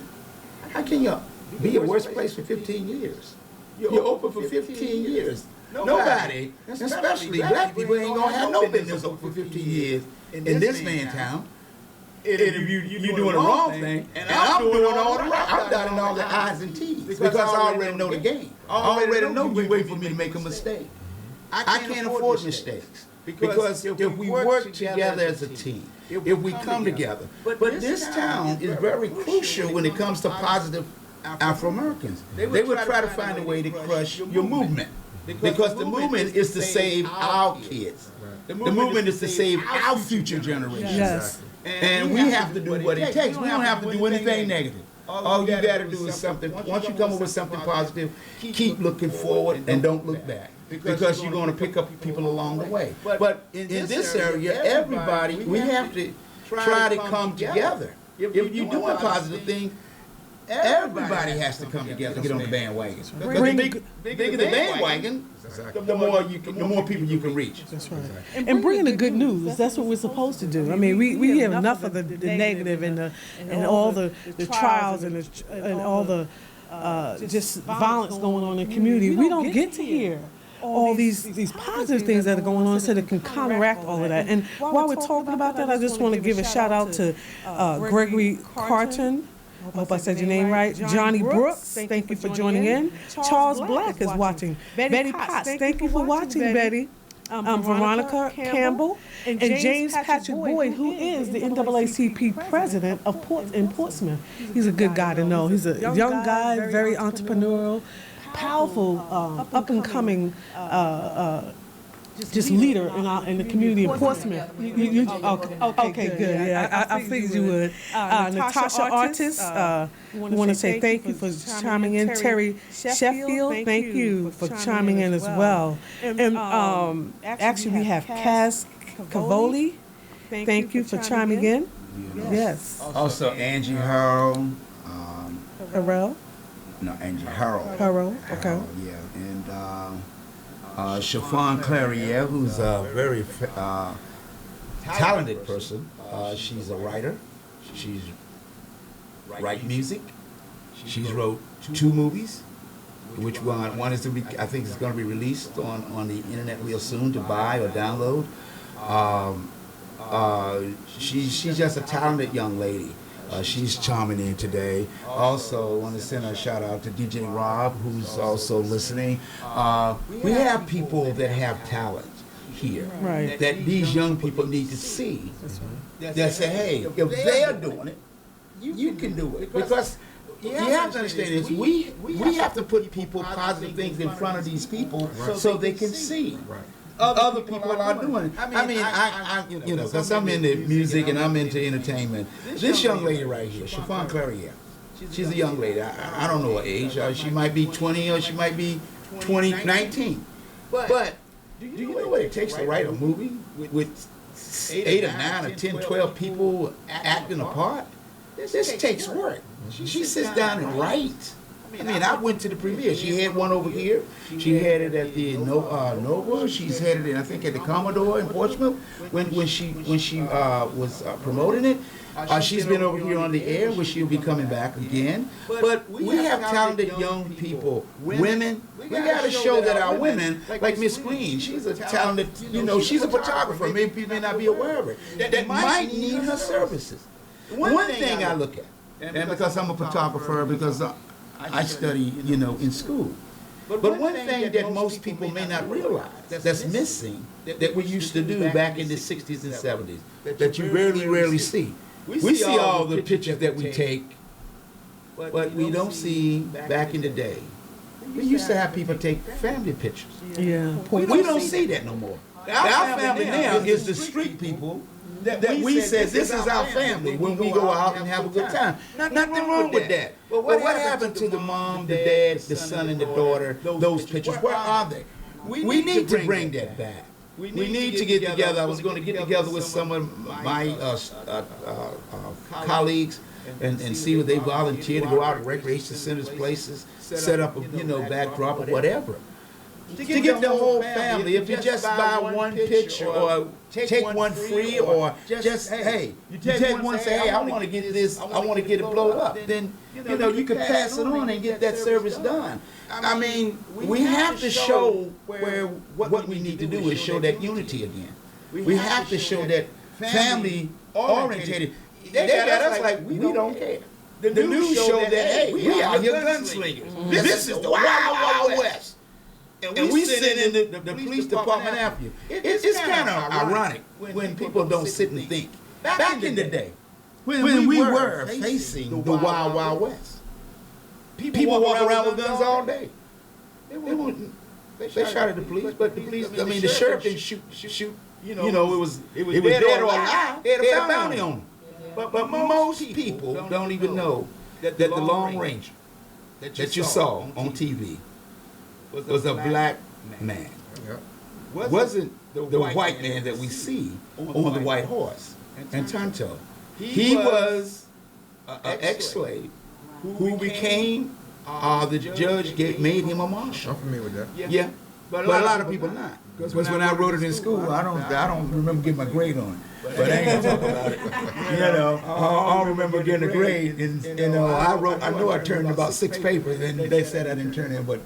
How can you be a worst place for 15 years? You're open for 15 years. Nobody, especially black people, ain't gonna have no business open for 15 years in this man town. If you're doing the wrong thing, and I'm doing all the right, I'm dotting all the I's and T's because I already know the game. I already know you wait for me to make a mistake. I can't afford mistakes because if we work together as a team, if we come together. But this town is very crucial when it comes to positive Afro-Americans. They would try to find a way to crush your movement. Because the movement is to save our kids. The movement is to save our future generations. Yes. And we have to do what it takes. We don't have to do anything negative. All you got to do is something. Once you come up with something positive, keep looking forward and don't look back. because you're going to pick up people along the way. But in this area, everybody, we have to try to come together. If you're doing positive things, everybody has to come together to get on the bandwagon. Because the bigger the bandwagon, the more people you can reach. That's right. And bringing the good news, that's what we're supposed to do. I mean, we hear enough of the negative and all the trials and all the just violence going on in the community. We don't get to hear all these positive things that are going on so that can counteract all of that. And while we're talking about that, I just want to give a shout out to Gregory Carton. I hope I said your name right. Johnny Brooks, thank you for joining in. Charles Black is watching. Betty Potts, thank you for watching, Betty. Veronica Campbell and James Patrick Boyd, who is the NAACP president of Portsmouth. He's a good guy to know. He's a young guy, very entrepreneurial, powerful, up-and-coming just leader in the community in Portsmouth. Okay, good. Yeah, I figured you would. Natasha Artis, we want to say thank you for chiming in. Terry Sheffield, thank you for chiming in as well. And actually, we have Cass Cavoli. Thank you for chiming in. Yes. Also, Angie Harrell. Harrell? No, Angie Harrell. Harrell, okay. Yeah, and Chiffon Clarier, who's a very talented person. She's a writer. She's write music. She's wrote 2 movies, which one is to be, I think, is going to be released on the internet real soon to buy or download. She's just a talented young lady. She's chiming in today. Also, I want to send a shout out to DJ Rob, who's also listening. We have people that have talent here that these young people need to see. That say, hey, if they're doing it, you can do it. Because you have to understand this, we have to put positive things in front of these people so they can see. Other people are doing it. I mean, I you know, because I'm into music and I'm into entertainment. This young lady right here, Chiffon Clarier, she's a young lady. I don't know her age. She might be 20 or she might be 19. But do you know what it takes to write a movie with 8 or 9 or 10, 12 people acting a part? This takes work. She sits down and writes. I mean, I went to the premiere. She had one over here. She had it at the Nova. She's had it, I think, at the Commodore in Portsmouth when she was promoting it. She's been over here on the air, where she'll be coming back again. But we have talented young people, women. We got to show that our women, like Miss Green, she's a talented, you know, she's a photographer. Maybe people may not be aware of it. That might need her services. One thing I look at, and because I'm a photographer, because I study, you know, in school. But one thing that most people may not realize that's missing that we used to do back in the 60s and 70s that you rarely see. We see all the pictures that we take, but we don't see back in the day. We used to have people take family pictures. Yeah. We don't see that no more. Our family now is the street people that we said this is our family when we go out and have a good time. Nothing wrong with that. But what happened to the mom, the dad, the son, and the daughter, those pictures? Where are they? We need to bring that back. We need to get together. I was going to get together with some of my colleagues and see if they volunteer to go out to recreation centers, places, set up a backdrop or whatever. To get the whole family, if you just buy one picture or take one free or just, hey, you take one and say, hey, I want to get this, I want to get it blown up, then, you can pass it on and get that service done. I mean, we have to show where what we need to do is show that unity again. We have to show that family orientated. They got us like we don't care. The news show that, hey, we are your gunslingers. This is the Wild Wild West. And we sit in the police department after you. It's kind of ironic when people don't sit and think. Back in the day, when we were facing the Wild Wild West, people walk around with guns all day. They shot at the police, but the police, I mean, the sheriff didn't shoot. It was dead or alive. They had a bounty on them. But most people don't even know that the Lone Ranger that you saw on TV was a black man. Yep. Wasn't the white man that we see on the white horse and Tonto. He was an ex-slave who became, the judge made him a marshal. I'm familiar with that. Yeah, but a lot of people not. Because when I wrote it in school, I don't remember getting my grade on it. But I ain't gonna talk about it. I don't remember getting a grade. And I know I turned about 6 papers, and they said I didn't turn in but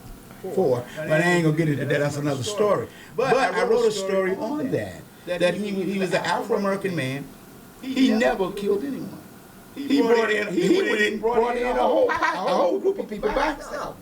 4. But I ain't gonna get into that. That's another story. But I wrote a story on that he was an Afro-American man. He never killed anyone. He brought in a whole group of people by himself.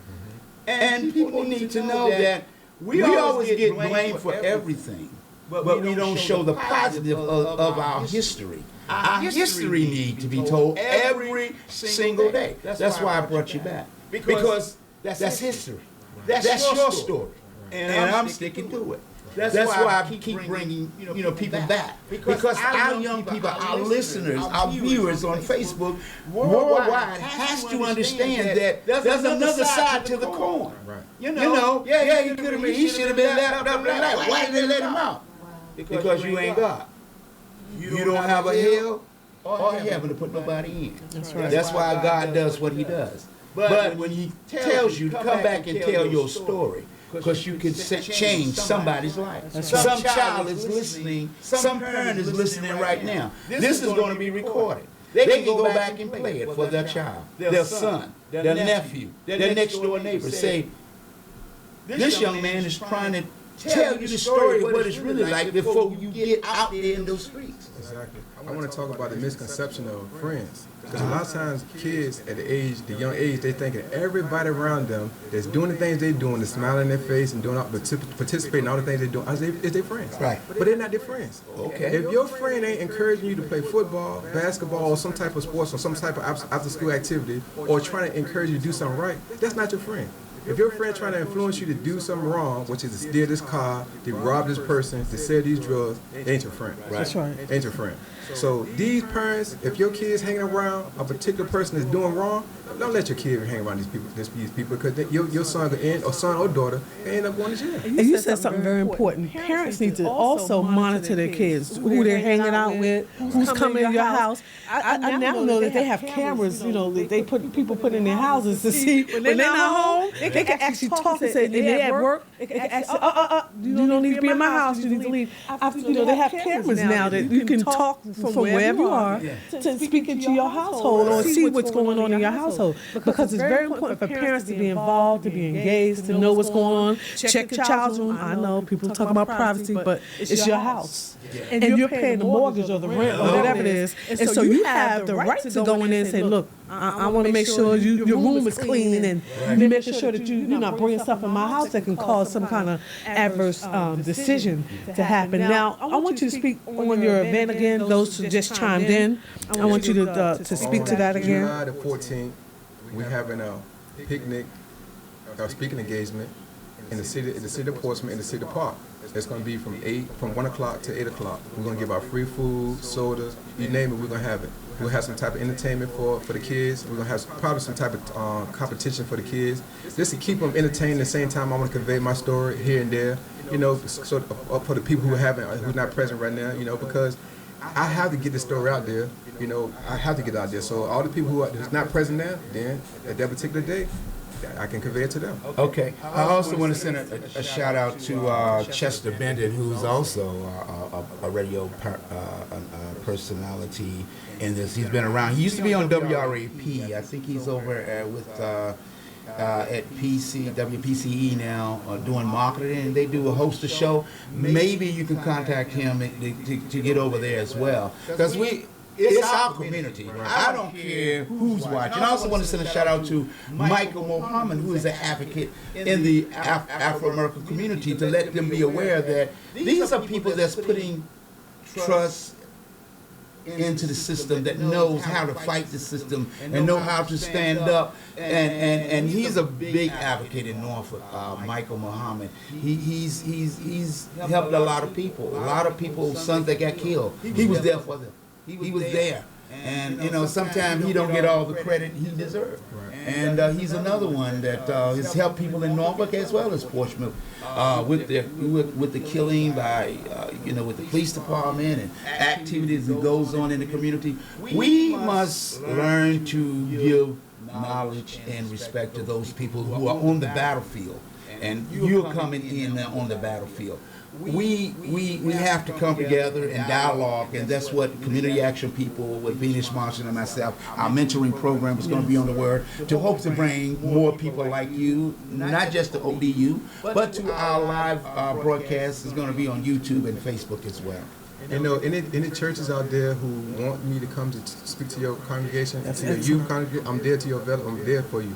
And people need to know that we always get blamed for everything, but we don't show the positive of our history. Our history needs to be told every single day. That's why I brought you back. Because that's history. That's your story. And I'm sticking to it. That's why I keep bringing people back. Because our young people, our listeners, our viewers on Facebook, worldwide, has to understand that there's another side to the coin. Right. He should have been let up. Why did they let him out? Because you ain't God. You don't have a hell or heaven to put nobody in. That's right. That's why God does what he does. But when he tells you to come back and tell your story, because you can change somebody's life. Some child is listening, some parent is listening right now. This is going to be recorded. They can go back and play it for their child, their son, their nephew, their next door neighbor. Say, this young man is trying to tell you the story of what it's really like before you get out there in those streets. Exactly. I want to talk about the misconception of friends. Because a lot of times kids at the young age, they thinking everybody around them that's doing the things they're doing, that's smiling in their face and participating in all the things they're doing, is their friends. Right. But they're not their friends. Okay. If your friend ain't encouraging you to play football, basketball, or some type of sports, or some type of after school activity, or trying to encourage you to do something right, that's not your friend. If your friend trying to influence you to do something wrong, which is to steal this car, to rob this person, to sell these drugs, they ain't your friend. That's right. Ain't your friend. So these parents, if your kid's hanging around a particular person that's doing wrong, don't let your kid hang around these people because your son could end, or son or daughter, they end up going to jail. And you said something very important. Parents need to also monitor their kids, who they're hanging out with, who's coming to your house. I now know that they have cameras, they put in their houses to see when they're not home. They can actually talk and say, if they're at work, they can actually say, you don't need to be in my house, you need to leave. They have cameras now that you can talk from wherever you are to speak into your household or see what's going on in your household. Because it's very important for parents to be involved, to be engaged, to know what's going on. Check your child's room. I know people talk about privacy, but it's your house. And you're paying the mortgage or the rent or whatever it is. And so you have the right to go in there and say, look, I want to make sure your room is clean and you make sure that you're not bringing stuff in my house that can cause some kind of adverse decision to happen. Now, I want you to speak on your event again. Those who just chimed in, I want you to speak to that again. July the 14th, we're having a picnic, a speaking engagement in the city of Portsmouth, in the city park. It's going to be from 1 o'clock to 8 o'clock. We're going to give out free food, sodas, you name it, we're going to have it. We'll have some type of entertainment for the kids. We're going to have probably some type of competition for the kids. Just to keep them entertained at the same time, I want to convey my story here and there, so for the people who's not present right now, because I have to get the story out there, I have to get it out there. So all the people who's not present now, then at that particular day, I can convey it to them. Okay. I also want to send a shout out to Chester Bendon, who's also a radio personality in this. He's been around. He used to be on WRAP. I think he's over with at WPCE now doing marketing, and they do host a show. Maybe you can contact him to get over there as well, because it's our community. I don't care who's watching. I also want to send a shout out to Michael Mohammed, who is an advocate in the Afro-American community, to let them be aware that these are people that's putting trust into the system, that knows how to fight the system and know how to stand up, and he's a big advocate in Norfolk. Michael Muhammad, he's helped a lot of people, sons that got killed. He was there for them. He was there And sometimes he don't get all the credit he deserves. And he's another one that has helped people in Norfolk as well as Portsmouth with the killing by with the police department and activities that goes on in the community. We must learn to give knowledge and respect to those people who are on the battlefield, and you're coming in on the battlefield. We have to come together and dialogue, and that's what community action people with Venus Marshall and myself, our mentoring program is going to be on the word to hope to bring more people like you, not just to ODU, but to our live broadcast is going to be on YouTube and Facebook as well. Any churches out there who want me to come to speak to your congregation, to your youth congregation, I'm there to your I'm there for you.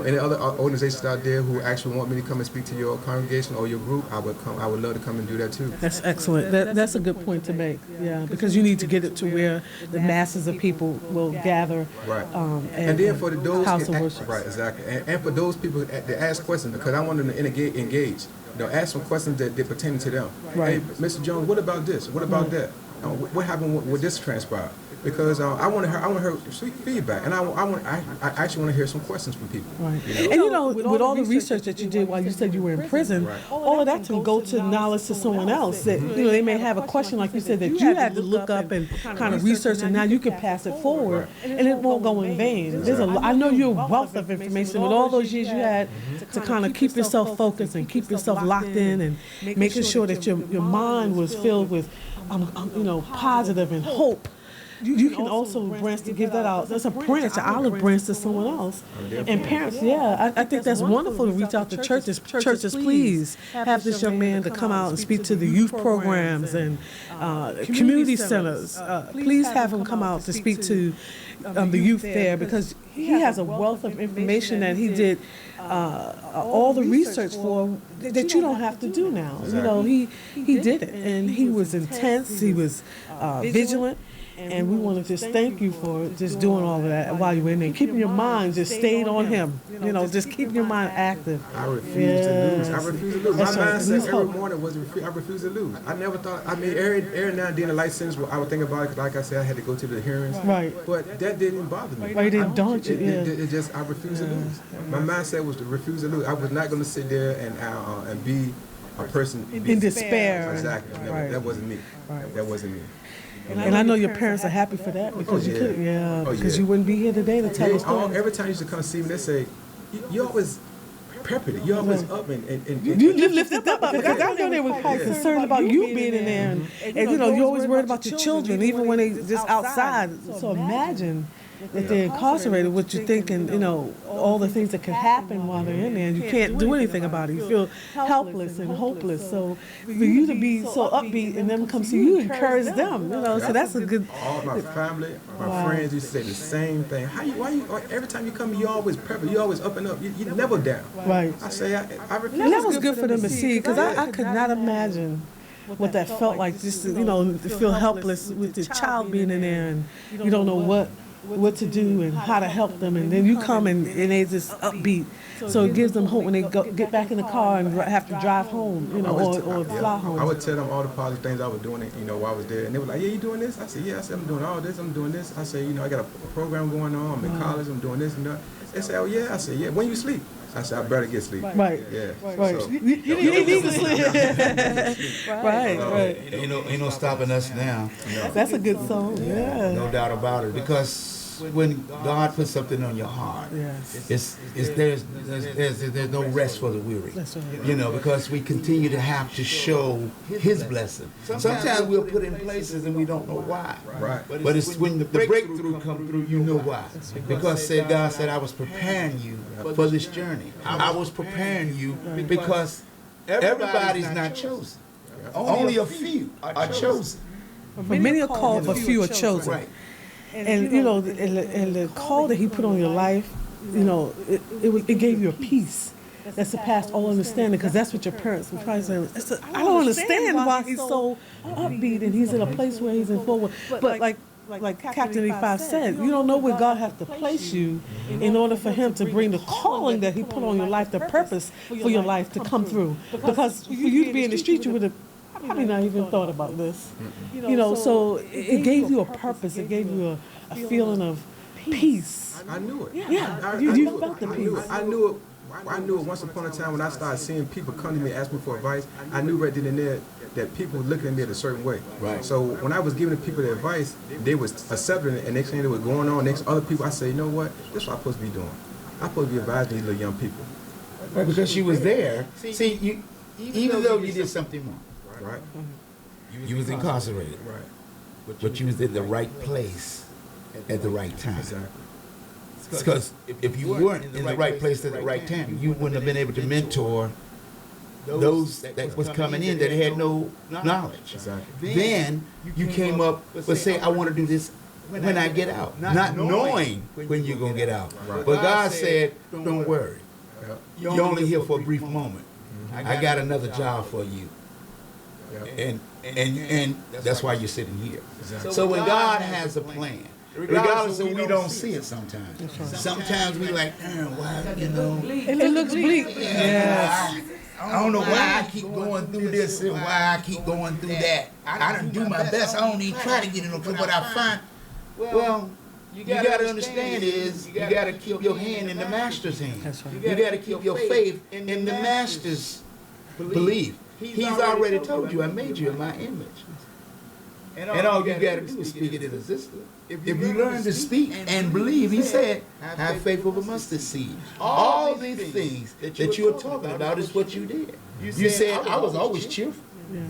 Any other organizations out there who actually want me to come and speak to your congregation or your group, I would love to come and do that too. That's excellent. That's a good point to make. Yeah, because you need to get it to where the masses of people will gather. Right. And then for those house of worship. Right, exactly. And for those people that ask questions, because I want them to engage. Ask some questions that pertain to them. Right. Hey, Mr. Jones, what about this? What about that? What happened with this transpire? Because I want to hear feedback, and I actually want to hear some questions from people. Right. And with all the research that you did while you said you were in prison, all of that can go to knowledge to someone else. That they may have a question like you said that you had to look up and kind of research, and now you can pass it forward, and it won't go in vain. I know you're a wealth of information with all those years you had to kind of keep yourself focused and keep yourself locked in, and making sure that your mind was filled with positive and hope. You can also branch to give that out. There's a branch, an olive branch to someone else. And parents, I think that's wonderful to reach out to churches. Churches, please have this young man to come out and speak to the youth programs and community centers. Please have him come out to speak to the youth there, because he has a wealth of information that he did all the research for that you don't have to do now. He did it, and he was intense. He was vigilant. And we want to just thank you for just doing all of that while you were in there. Keeping your mind just stayed on him. Just keeping your mind active. I refuse to lose. I refuse to lose. My mindset every morning was I refuse to lose. I never thought, every now and then the license, I would think about it, because like I said, I had to go to the hearings. Right. But that didn't bother me. Right, it didn't daunt you. It just, I refuse to lose. My mindset was to refuse to lose. I was not going to sit there and be a person in despair. Exactly. Right. That wasn't me. Right. That wasn't me. And I know your parents are happy for that, because you could, because you wouldn't be here today to tell the story. Every time you used to come see me, they say, you always peppered it. You always up and you lifted them up, because I know they were quite concerned about you being in there, and you always worried about your children, even when they just outside. So imagine that they're incarcerated, what you're thinking, all the things that could happen while they're in there, and you can't do anything about it. You feel helpless and hopeless. So for you to be so upbeat and them come see you, encourage them, so that's a good... All my family, my friends used to say the same thing. Every time you come, you always prepper, you always up and up, you never down. Right. I say, I refuse. And that was good for them to see, because I could not imagine what that felt like, just to feel helpless with your child being in there, and you don't know what to do and how to help them, and then you come and they just upbeat, so it gives them hope when they get back in the car and have to drive home, or fly home. I would tell them all the positive things I was doing, while I was there, and they were like, "Yeah, you doing this?" I said, "Yeah." I said, "I'm doing all this. I'm doing this." I said, "I got a program going on. I'm in college. I'm doing this and that." They said, "Oh yeah." I said, "Yeah." When you sleep? I said, "I better get sleep." Right. Yeah. Right. So, you need to sleep. Right. Ain't no stopping us now. That's a good song. Yeah. No doubt about it, because when God puts something on your heart, there's no rest for the weary. That's right. Because we continue to have to show His blessing. Sometimes we'll put in places and we don't know why. Right. But it's when the breakthrough come through, you know why. Because God said, "I was preparing you for this journey. I was preparing you because everybody's not chosen. Only a few are chosen. For many are called, but few are chosen." Right. And and the call that He put on your life, it gave you a peace that surpassed all understanding, because that's what your parents were probably saying. I don't understand why he's so upbeat and he's in a place where he's in forward. But like Captain 85 said, you don't know where God has to place you in order for Him to bring the calling that He put on your life, the purpose for your life to come through. Because for you to be in the street, you would have probably not even thought about this. So it gave you a purpose. It gave you a feeling of peace. I knew it. Yeah, I you knew felt the I knew peace. it. I knew it. I knew it once upon a time when I started seeing people come to me and ask me for advice. I knew right then and there that people were looking at me a certain way. Right. So when I was giving the people the advice, they was accepting it, and next thing they were going on, next other people, I say, you know what? This is what I'm supposed to be doing. I'm supposed to be advising these little young people. Right, because she was there. See, you, even though you did something wrong, Right. you was incarcerated, Right. but you was in the right place at the right time. Exactly. Because if you weren't in the right place at the right time, you wouldn't have been able to mentor those that was coming in that had no knowledge. Exactly. Then you came up with say, I want to do this when I get out, not knowing when you're going to get out. Right. But God said, don't worry. Yep. You're only here for a brief moment. I got another job for you. Yep. And that's why you're sitting here. Exactly. So when God has a plan, regardless of we don't see it sometimes. Sometimes we like, why, you know. It looks bleak. Yeah. I don't know why I keep going through this and why I keep going through that. I done do my best. I don't even try to get in no trouble, but I find, well, you got to understand is you got to keep your hand in the master's hand. You got to keep your faith in the master's belief. He's already told you, I made you in my image. And all you got to do is speak it in existence. If you learn to speak and believe, he said, have faith of a mustard seed. All these things that you're talking about is what you did. You said, I was always cheerful.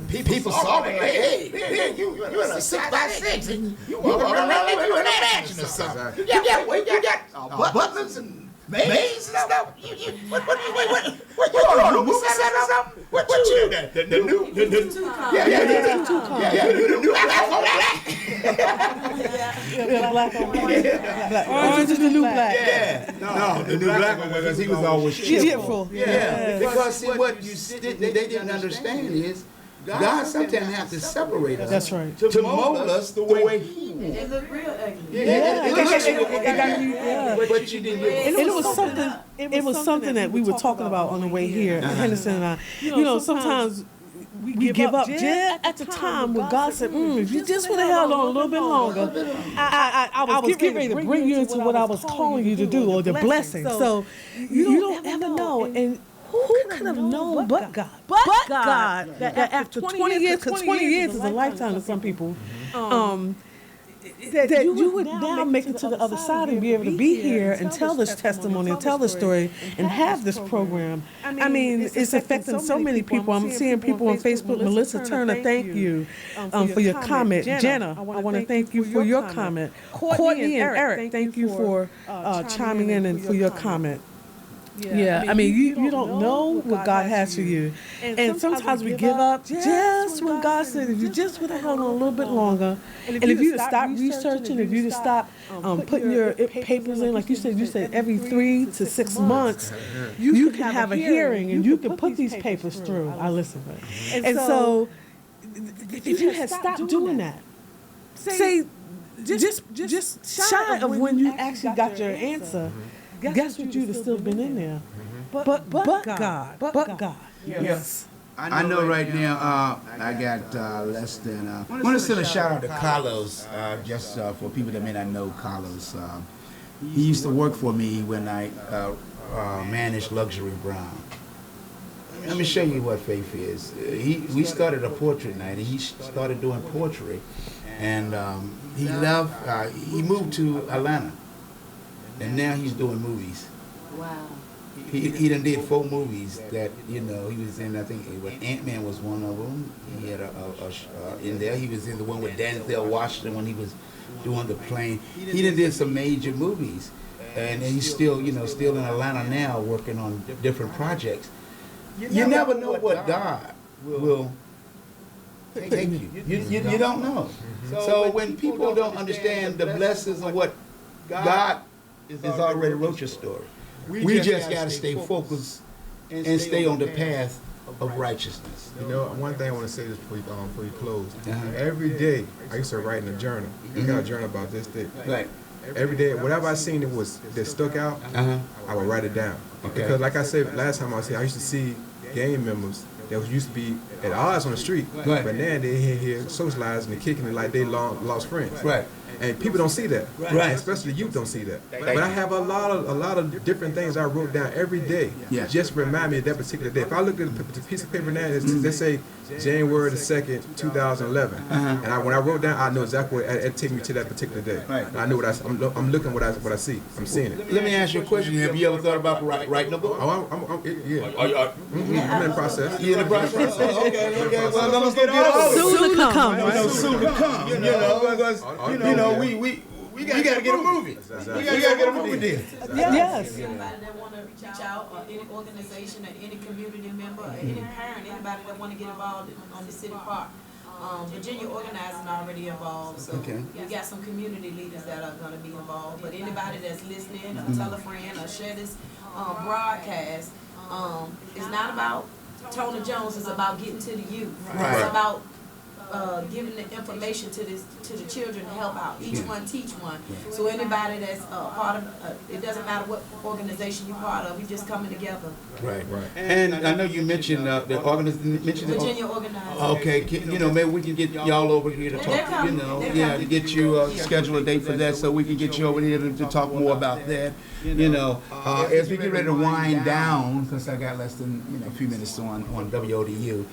People saw me like, hey, you in a 6x6 and you walk around like you in a mansion or something. You got butlers and maids and stuff. What you on a movie set or something? What you? The new, yeah, you the new black on black. Yeah, black on white. Black. Orange is the new black. Yeah, no, the new black one because he was always cheerful. Yeah, because see what they didn't understand is God sometimes has to separate us. That's right. To mold us the way He wants. It looked real ugly. But you didn't. And it was something. It was something that we were talking about on the way here, Henderson and I. You know, sometimes we give up just at the time when God said, if you just would have held on a little bit longer, I was getting ready to bring you into what I was calling you to do, or the blessing. So you don't ever know. And who could have known but God? But God, that after 20 years, because 20 years is a lifetime to some people, that you would now make it to the other side and be able to be here and tell this testimony and tell this story and have this program. I mean, it's affecting so many people. I'm seeing people on Facebook. Melissa Turner, thank you for your comment. Jenna, I want to thank you for your comment. Courtney and Eric, thank you for chiming in and for your comment. Yeah, I mean, you don't know what God has for you. And sometimes we give up just when God said, if you just would have held on a little bit longer, and if you just stop researching, if you just stop putting your papers in, like you said every 3 to 6 months, you can have a hearing and you can put these papers through. I listen to it. And so, if you had stopped doing that, say, just shy of when you actually got your answer, guess what, you'd have still been in there. But God. Yes. I know right now I got less than. I want to send a shout out to Carlos, just for people that may not know Carlos. He used to work for me when I managed Luxury Brown. Let me show you what faith is. We started a portrait night, and he started doing poetry, and he left. He moved to Atlanta. And now he's doing movies. Wow. He done did 4 movies that, you know, he was in. I think Ant-Man was one of them. He had in there. He was in the one with Denzel Washington when he was doing The Plane. He done did some major movies. And he's still, still in Atlanta now working on different projects. You never know what God will take you. You don't know. So when people don't understand the blessings of what God is already wrote your story. We just got to stay focused and stay on the path of righteousness. You know, one thing I want to say this before you close. Every day, I used to write in a journal. I got a journal about this thing. Right. Every day, whatever I seen that stuck out, I would write it down. Okay. Because like I said last time I was here, I used to see gang members that used to be at odds on the street, but now they're here socializing and kicking it like they lost friends. Right. And people don't see that, Right. Especially youth don't see that. But I have a lot of different things I wrote down every day. Yeah. Just remind me of that particular day. If I look at the piece of paper now, they say January the 2nd, 2011, and when I wrote down, I know exactly what it take me to that particular day. Right. I know I'm looking what I see. I'm seeing it. Let me ask you a question. Have you ever thought about writing a book? Oh, I'm in the process. You in the process? Okay. Well, let's get on. Soon to come. Soon to come. You know, we got to get a movie. We got to get a movie deal. Yes. Anybody that want to reach out, or any organization, or any community member, or any parent, anybody that want to get involved on the city park. Virginia organizing already involved, so we got some community leaders that are going to be involved. But anybody that's listening, or tell a friend, or share this broadcast, it's not about Tony Jones. It's about getting to the youth. Right. It's about giving the information to the children to help out. Each one teach one. So anybody that's part of, it doesn't matter what organization you're part of, we just coming together. Right. And I know you mentioned the organization. Virginia organizing. Okay, maybe we can get y'all over here to talk. To get you schedule a date for that, so we can get you over here to talk more about that. As we get ready to wind down, because I got less than a few minutes on WODU.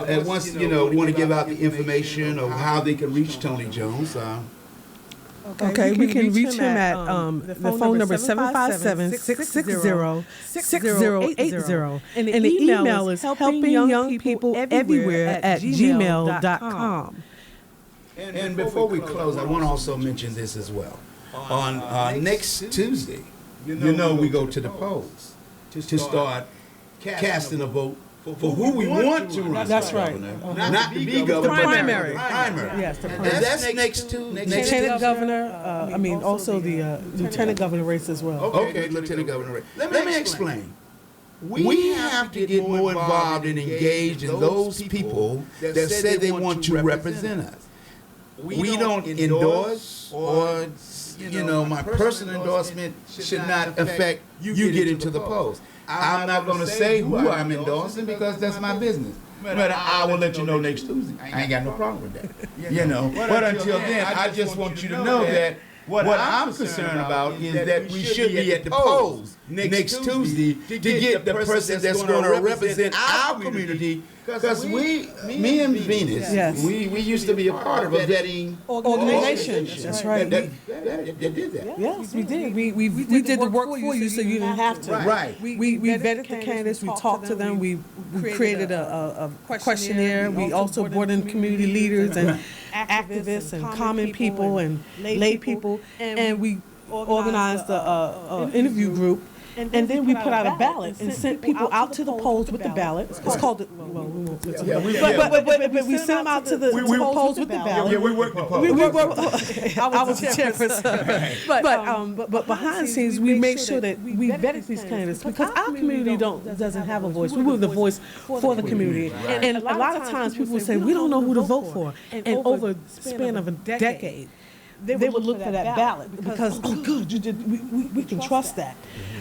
And once we want to give out the information of how they can reach Tony Jones. Okay, we can reach him at the phone number is 757-660-6080. And the email is helpingyoungpeopleeverywhere@gmail.com. And before we close, I want to also mention this as well. On next Tuesday, we go to the polls to start casting a vote for who we want to run. That's right. Not to be governor, The primary. Primary. Yes, the And primary. that's next Tuesday. Lieutenant Governor, also the Lieutenant Governor race as well. Okay, Lieutenant Governor. Let me explain. We have to get more involved and engaged in those people that say they want to represent us. We don't endorse, or my personal endorsement should not affect you getting to the polls. I'm not going to say who I'm endorsing because that's my business. But I will let you know next Tuesday. I ain't got no problem with that. But until then, I just want you to know that what I'm concerned about is that we should be at the polls next Tuesday to get the person that's going to represent our community. Because me and Venus, we used to be a part of a vetting organization. That's right. That did that. Yes, we did. We did the work for you so you didn't have to. Right. We vetted the candidates. We talked to them. We created a questionnaire. We also brought in community leaders and activists and common people and lay people, and we organized the interview group. And then we put out a ballot and sent people out to the polls with the ballot. It's called the, well, we won't listen. But we sent them out to the polls with the ballot. Yeah, we worked the polls. I was the chairperson. But behind the scenes, we make sure that we vetted these candidates because our community doesn't have a voice. We were the voice for the community. And a lot of times people would say, we don't know who to vote for. And over the span of a decade, they would look for that ballot because oh good, you did. We can trust that.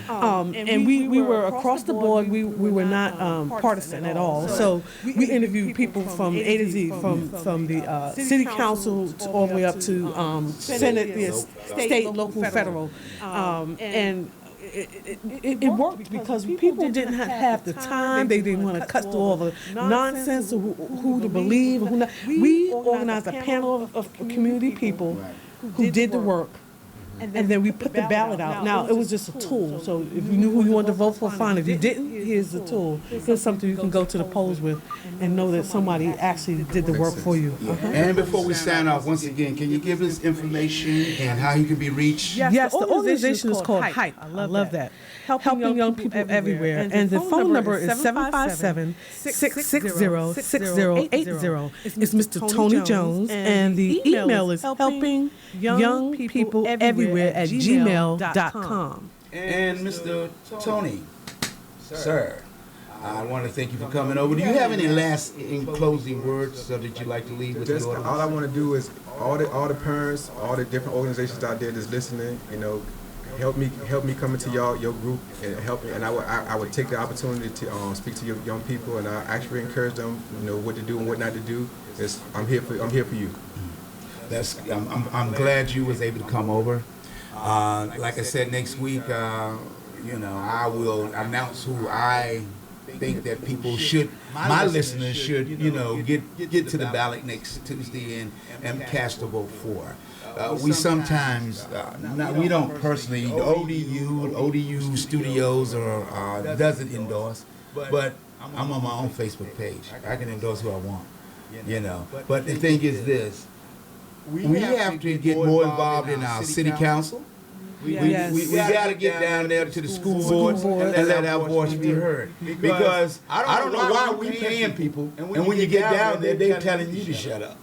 And we were across the board. We were not partisan at all. So we interviewed people from A to Z, from the city council all the way up to Senate, state, local, federal, and. It worked because people didn't have the time. They didn't want to cut through all the nonsense of who to believe. Who not. We organized a panel of community people who did the work, and then we put the ballot out. Now, it was just a tool. So if you knew who you wanted to vote for, fine. If you didn't, here's the tool. Here's something you can go to the polls with and know that somebody actually did the work for you. And before we sign off, once again, can you give us information and how you can be ready? Yes, the organization is called HYPE. I love that. Helping young people everywhere. And the phone number is 757-660-6080. It's Mr. Tony Jones, and the email is helpingyoungpeopleeverywhere@gmail.com. And Mr. Tony, sir, I want to thank you for coming over. Do you have any last closing words that you'd like to leave with the audience? All I want to do is all the parents, all the different organizations out there that's listening, help me come into your group and help me, and I would take the opportunity to speak to your young people, and I actually encourage them, what to do and what not to do. I'm here for you. I'm glad you was able to come over. Like I said, next week, I will announce who I think that people should, my listeners should, get to the ballot next Tuesday and cast a vote for. We sometimes, we don't personally, the ODU Studios doesn't endorse, but I'm on my own Facebook page. I can endorse who I want, But the thing is this, we have to get more involved in our city council. We got to get down there to the school boards and let our voice be heard. Because I don't know why we paying people, and when you get down there, they're telling you to shut up.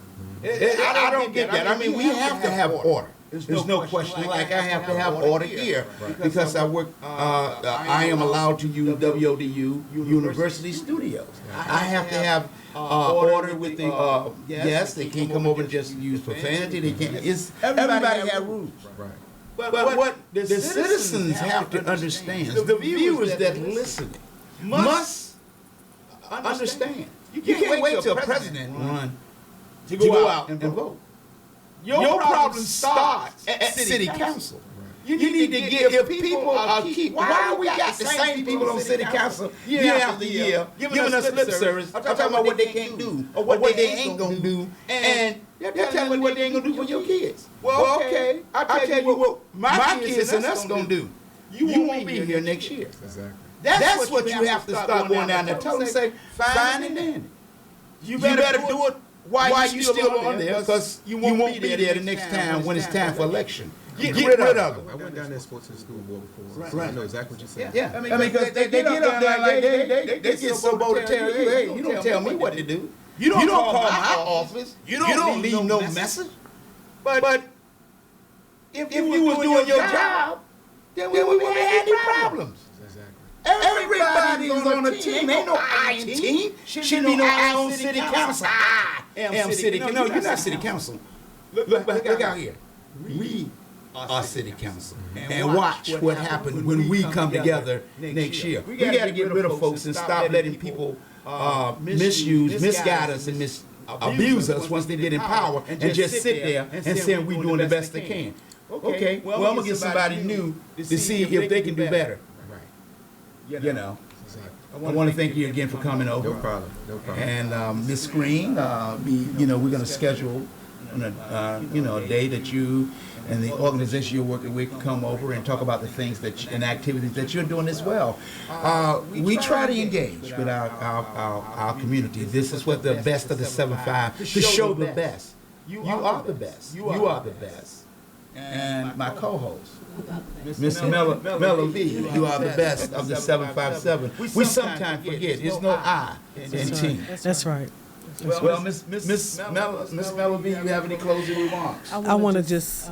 I don't get that. I mean, we have to have order. There's no question. Like I have to have order here because I work. I am allowed to use WODU University Studios. I have to have order with the guests. They can't come over and just use profanity. They can't. Everybody have rules. Right. But what the citizens have to understand, the viewers that listen must understand. You can't wait till a president run to go out and vote. Your problem starts at city council. You need to get, if people are why we got the same people on city council year after year giving us lip service, I'm talking about what they can't do or what they ain't gonna do, and they're telling me what they ain't gonna do for your kids. Well, okay, I tell you what my kids and us gonna do. You won't be here next year. Exactly. That's what you have to start going down there. Tell them, say, fine and dandy. You better do it while you still on there, because you won't be there the next time when it's time for election. Get rid of them. I went down there and spoke to the school board before, so Right. I know exactly what you're saying. Yeah, I mean, because they get up there like they get so bold to tell you, hey, you don't tell me what to do. You don't call my office. You don't leave no message. But if you was doing your job, then we wouldn't have any problems. Everybody's on a team. Ain't no I team. Should be no I on city council. I am city council. No, you're not city council. Look out here. We are city council. And watch what happens when we come together next year. We got to get rid of folks and stop letting people misuse, misguide us, and abuse us once they get in power and just sit there and say we're doing the best they can. Okay, well, I'm going to get somebody new to see if they can do better. I want to thank you again for coming over. No problem. And Ms. Green, we're going to schedule a day that you and the organization you're working with can come over and talk about the things and activities that you're doing as well. We try to engage with our community. This is what the best of the 7-5 to show the best. You are the best. You are the best. And my co-host, Miss Mella V, you are the best of the 757. We sometimes forget, there's no I in team. That's right. Well, Miss Mella V, you have any closing remarks? I want to just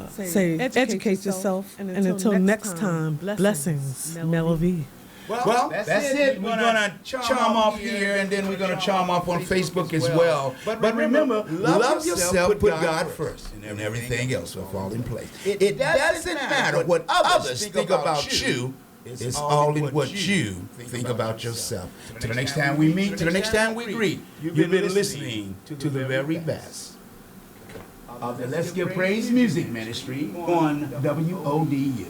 say, educate yourself, and until next time, blessings, Mella V. Well, that's it. We're going to charm off here, and then we're going to charm off on Facebook as well. But remember, love yourself, put God first, and everything else will fall in place. It doesn't matter what others think about you. It's all in what you think about yourself. Till the next time we meet, till the next time we greet, you've been listening to the very best of the Let's Give Praise Music Ministry on WODU.